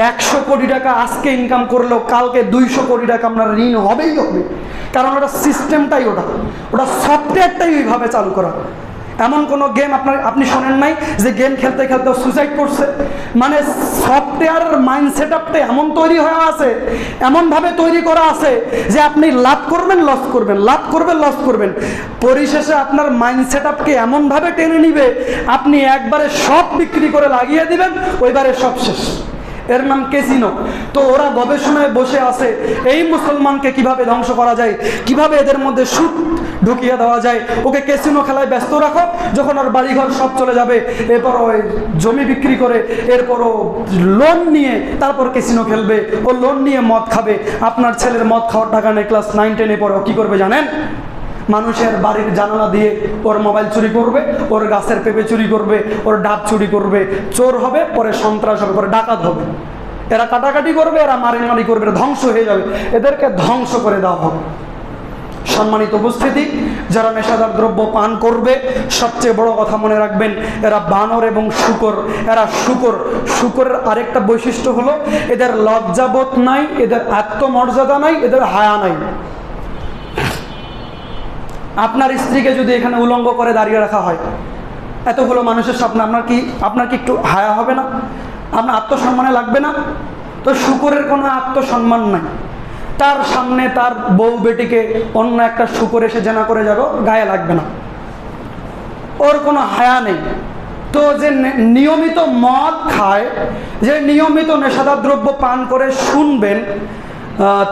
100 কোটি টাকা আজকে ইনকাম করলেও কালকে 200 কোটি টাকা আপনার ঋণ হবেই হবে। কারণ ওটা সিস্টেমটাই, ওটা সফটওয়্যারটাই ওইভাবে চালু করা। এমন কোনো গেম আপনি শোনেন নাই যে গেম খেলতে খেলতে সুসাইড করছে? মানে সফটওয়্যারের মাইন্ড সেট আপটা এমন তৈরি হয়ে আছে, এমনভাবে তৈরি করা আছে যে আপনি লাভ করবেন, লস করবেন, লাভ করবেন, লস করবেন। পরিশেষে আপনার মাইন্ড সেট আপকে এমনভাবে টেনে নিবে, আপনি একবারে সব বিক্রি করে লাগিয়ে দিবেন, ওইবারে সব শেষ। এর নাম ক্যাসিনো। তো ওরা গবেষণায় বসে আছে এই মুসলমানকে কিভাবে ধ্বংস করা যায়, কিভাবে এদের মধ্যে সুদ ঢুকিয়ে দেওয়া যায়। ওকে ক্যাসিনো খেলায় ব্যস্ত রাখো, যখন ওর বাড়িঘর সব চলে যাবে, এরপর ওই জমি বিক্রি করে, এরপরও লোন নিয়ে তারপর ক্যাসিনো খেলবে। ও লোন নিয়ে মদ খাবে। আপনার ছেলের মদ খাওয়ার টাকা নেই, ক্লাস 9-10-এ পরে ও কী করবে জানেন? মানুষের বাড়ির জানালা দিয়ে ওর মোবাইল চুরি করবে, ওর গাছের পেঁপে চুরি করবে, ওর ডাব চুরি করবে। চোর হবে, পরে সন্ত্রাস হবে, পরে ডাকাত হবে। এরা কাটাকাটি করবে, এরা মারামারি করবে, এরা ধ্বংস হয়ে যাবে। এদেরকে ধ্বংস করে দেওয়া হবে। সম্মানিত উপস্থিতি, যারা নেশাদার দ্রব্য পান করবে, সবচেয়ে বড় কথা মনে রাখবেন, এরা বানর এবং শুকর। এরা শুকর। শুকরের আরেকটা বৈশিষ্ট্য হলো এদের লজ্জাবোধ নাই, এদের আত্মমর্যাদা নাই, এদের হায়া নাই। আপনার স্ত্রীকে যদি এখানে উলঙ্গ করে দাঁড়িয়ে রাখা হয় এতগুলো মানুষের সামনে, আপনার কি একটু হায়া হবে না? আপনার আত্মসম্মানে লাগবে না? তো শুকরের কোনো আত্মসম্মান নাই। তার সামনে তার বউ বেটিকে অন্য একটা শুকর এসে জেনা করে যাবে, গায়ে লাগবে না, ওর কোনো হায়া নেই। তো যে নিয়মিত মদ খায়, যে নিয়মিত নেশাদার দ্রব্য পান করে শুনবেন,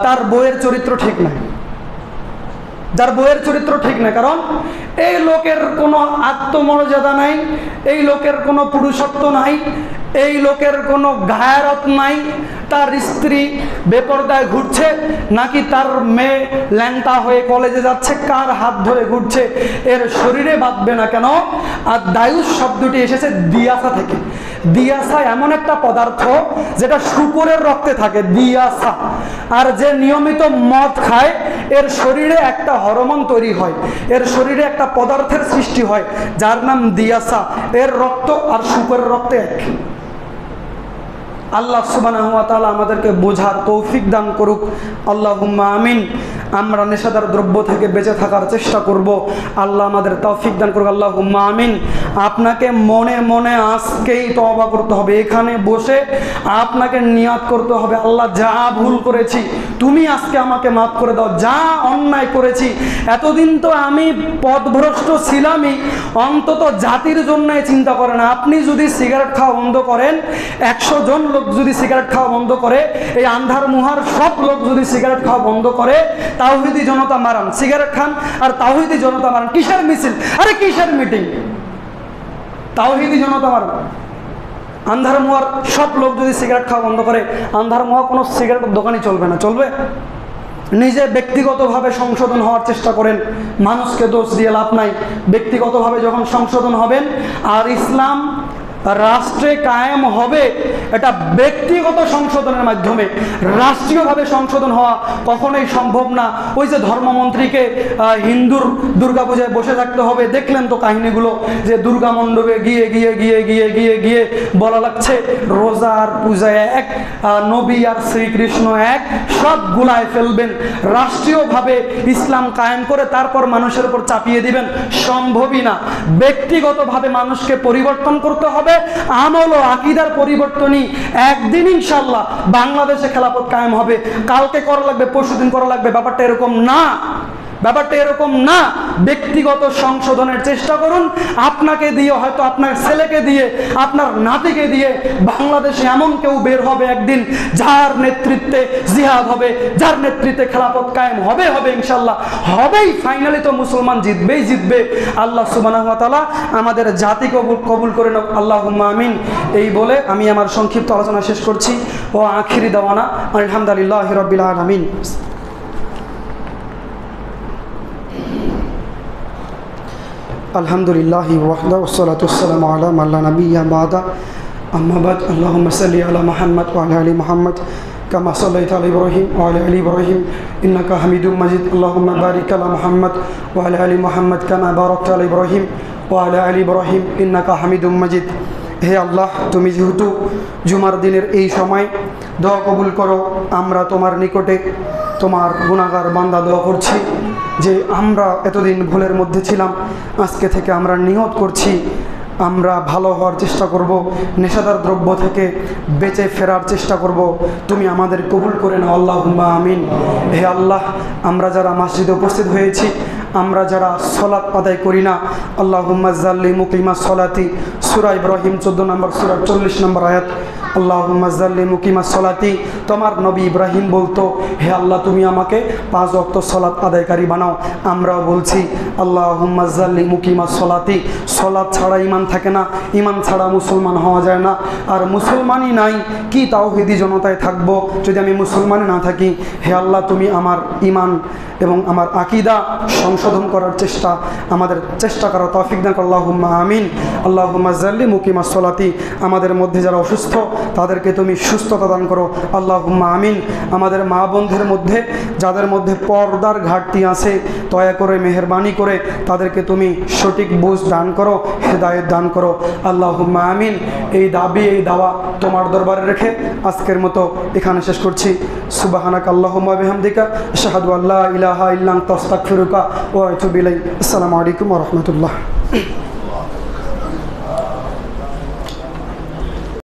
তার বউয়ের চরিত্র ঠিক নাই। যার বইয়ের চরিত্র ঠিক না, কারণ এই লোকের কোনো আত্মমর্যাদা নাই, এই লোকের কোনো পুরুষত্ব নাই, এই লোকের কোনো গায়রত নাই। তার স্ত্রী বেপরদায় ঘুরছে, নাকি তার মেয়ে ল্যাংটা হয়ে কলেজে যাচ্ছে, কার হাত ধরে ঘুরছে, এর শরীরে বাঁধবে না কেন? আর দায়ুস শব্দটি এসেছে দিয়াসা থেকে। দিয়াসা এমন একটা পদার্থ যেটা শুকরের রক্তে থাকে, দিয়াসা। আর যে নিয়মিত মদ খায় এর শরীরে একটা হরমোন তৈরি হয়, এর শরীরে একটা পদার্থের সৃষ্টি হয় যার নাম দিয়াসা। এর রক্ত আর শুকরের রক্তে এক। আল্লাহ সুবহানাহু ওয়া তাআলা আমাদেরকে বোঝার তৌফিক দান করুক, আল্লাহুম্মা আমিন। আমরা নেশাদার দ্রব্য থেকে বেঁচে থাকার চেষ্টা করব, আল্লাহ আমাদের তৌফিক দান করুক, আল্লাহুম্মা আমিন। আপনাকে মনে মনে আজকেই তওবা করতে হবে, এখানে বসে আপনাকে নিয়াত করতে হবে, আল্লাহ যা ভুল করেছি তুমি আজকে আমাকে মাফ করে দাও, যা অন্যায় করেছি এতদিন তো আমি পথভ্রষ্ট ছিলামই, অন্তত জাতির জন্য চিন্তা করে না। আপনি যদি সিগারেট খাওয়া বন্ধ করেন, 100 জন লোক যদি সিগারেট খাওয়া বন্ধ করে, এই আন্ধার মুহার সব লোক যদি সিগারেট খাওয়া বন্ধ করে, তাওহীদি জনতা মারান, সিগারেট খান আর তাওহীদি জনতা মারান, কিসের মিছিল, আরে কিসের মিটিং, তাওহীদি জনতা মারান। আন্ধার মুহার সব লোক যদি সিগারেট খাওয়া বন্ধ করে, আন্ধার মুহা কোনো সিগারেটের দোকানই চলবে না। চলবে? নিজে ব্যক্তিগতভাবে সংশোধন হওয়ার চেষ্টা করেন, মানুষকে দোষ দিয়ে লাভ নাই। ব্যক্তিগতভাবে যখন সংশোধন হবেন আর ইসলাম রাষ্ট্রে কায়েম হবে, এটা ব্যক্তিগত সংশোধনের মাধ্যমে। রাষ্ট্রীয়ভাবে সংশোধন হওয়া কখনোই সম্ভব না। ওই যে ধর্মমন্ত্রীকে হিন্দুর দুর্গাপূজায় বসে থাকতে হবে, দেখলেন তো কাহিনীগুলো, যে দুর্গা মণ্ডপে গিয়ে গিয়ে গিয়ে গিয়ে গিয়ে গিয়ে বলা লাগছে রোজা আর পূজায় এক, নবী আর শ্রীকৃষ্ণ এক, সব গুলায় ফেলবেন। রাষ্ট্রীয়ভাবে ইসলাম কায়েম করে তারপর মানুষের উপর চাপিয়ে দিবেন, সম্ভবই না। ব্যক্তিগতভাবে মানুষকে পরিবর্তন করতে হবে, আমল ও আকীদার পরিবর্তনই একদিন ইনশাআল্লাহ বাংলাদেশে খেলাফত কায়েম হবে। কালকে করা লাগবে, পরশুদিন করা লাগবে, ব্যাপারটা এরকম না। ব্যাপারটা এরকম না। ব্যক্তিগত সংশোধনের চেষ্টা করুন। আপনাকে দিয়ে, হয়তো আপনার ছেলেকে দিয়ে, আপনার নাতিকে দিয়ে বাংলাদেশে এমন কেউ বের হবে একদিন, যার নেতৃত্বে জিহাদ হবে, যার নেতৃত্বে খেলাফত কায়েম হবে ইনশাল্লাহ হবেই। ফাইনালি তো মুসলমান জিতবে। আল্লাহ সুবহানাহু ওয়া তাআলা আমাদের জাতি কবুল করে নাও, আল্লাহুম্মা আমিন। এই বলে আমি আমার সংক্ষিপ্ত আলোচনা শেষ করছি। ও আখিরি দাওয়ানা আলহামদুলিল্লাহি রাব্বিল আলামিন। আলহামদুলিল্লাহি ওয়াহদাহু ওয়াসসালাতু ওয়াসসালামু আলা মান লা নাবিয়্যা বা'দা আম্মা বা'দ। আল্লাহুম্মা সাল্লি আলা মুহাম্মাদ ওয়া আলা আলি মুহাম্মাদ কামা সাল্লাইতা আলা ইব্রাহিম ওয়া আলা আলি ইব্রাহিম ইন্নাকা হামিদুম মাজিদ। আল্লাহুম্মা বারিক আলা মুহাম্মাদ ওয়া আলা আলি মুহাম্মাদ কামা বারাকতা আলা ইব্রাহিম ওয়া আলা আলি ইব্রাহিম ইন্নাকা হামিদুম মাজিদ। হে আল্লাহ, তুমি যেহেতু জুমার দিনের এই সময় দোয়া কবুল করো, আমরা তোমার নিকটে তোমার গুনাহগার বান্দা দোয়া করছি যে আমরা এতদিন ভুলের মধ্যে ছিলাম, আজকে থেকে আমরা নিয়ত করছি আমরা ভালো হওয়ার চেষ্টা করব, নেশাদার দ্রব্য থেকে বেঁচে ফেরার চেষ্টা করব। তুমি আমাদের কবুল করে নাও, আল্লাহুম্মা আমিন। হে আল্লাহ, আমরা যারা মসজিদে উপস্থিত হয়েছি, আমরা যারা সলাত আদায় করি না, আল্লাহুম্মা জাল্লি মুকিমা সলাতি, সূরা ইব্রাহিম 14 নম্বর সূরা 40 নম্বর আয়াত। আল্লাহুম্মা জাল্লি মুকিমা সলাতি, তোমার নবী ইব্রাহিম বলতো, হে আল্লাহ তুমি আমাকে 5 ওয়াক্ত সলাত আদায়কারী বানাও। আমরাও বলছি আল্লাহুম্মা জাল্লি মুকিমা সলাতি। সলাত ছাড়া ইমান থাকে না, ইমান ছাড়া মুসলমান হওয়া যায় না। আর মুসলমানই নাই, কি তাওহীদি জনতায় থাকবো যদি আমি মুসলমানে না থাকি। হে আল্লাহ, তুমি আমার ইমান এবং আমার আকীদা সংশোধন করার আমাদের চেষ্টা করার তৌফিক দান করো, আল্লাহুম্মা আমিন। আল্লাহুম্মা জাল্লি মুকিমা সলাতি, আমাদের মধ্যে যারা অসুস্থ তাদেরকে তুমি সুস্থতা দান করো, আল্লাহুম্মা আমিন। আমাদের মা বোনদের মধ্যে যাদের মধ্যে পর্দার ঘাটতি আছে, দয়া করে মেহেরবানি করে তাদেরকে তুমি সঠিক বুঝ দান করো, হেদায়েত দান করো, আল্লাহুম্মা আমিন। এই দাবি, এই দাওয়া তোমার দরবারে রেখে আজকের মতো এখানে শেষ করছি। সুবহানাকা আল্লাহুম্মা ওয়া বিহামদিকা আশহাদু আল্লা ইলাহা ইল্লা আনতা আস্তাগফিরুকা ওয়া আতুবু ইলাইক। আসসালামু আলাইকুম ওয়া রাহমাতুল্লাহ।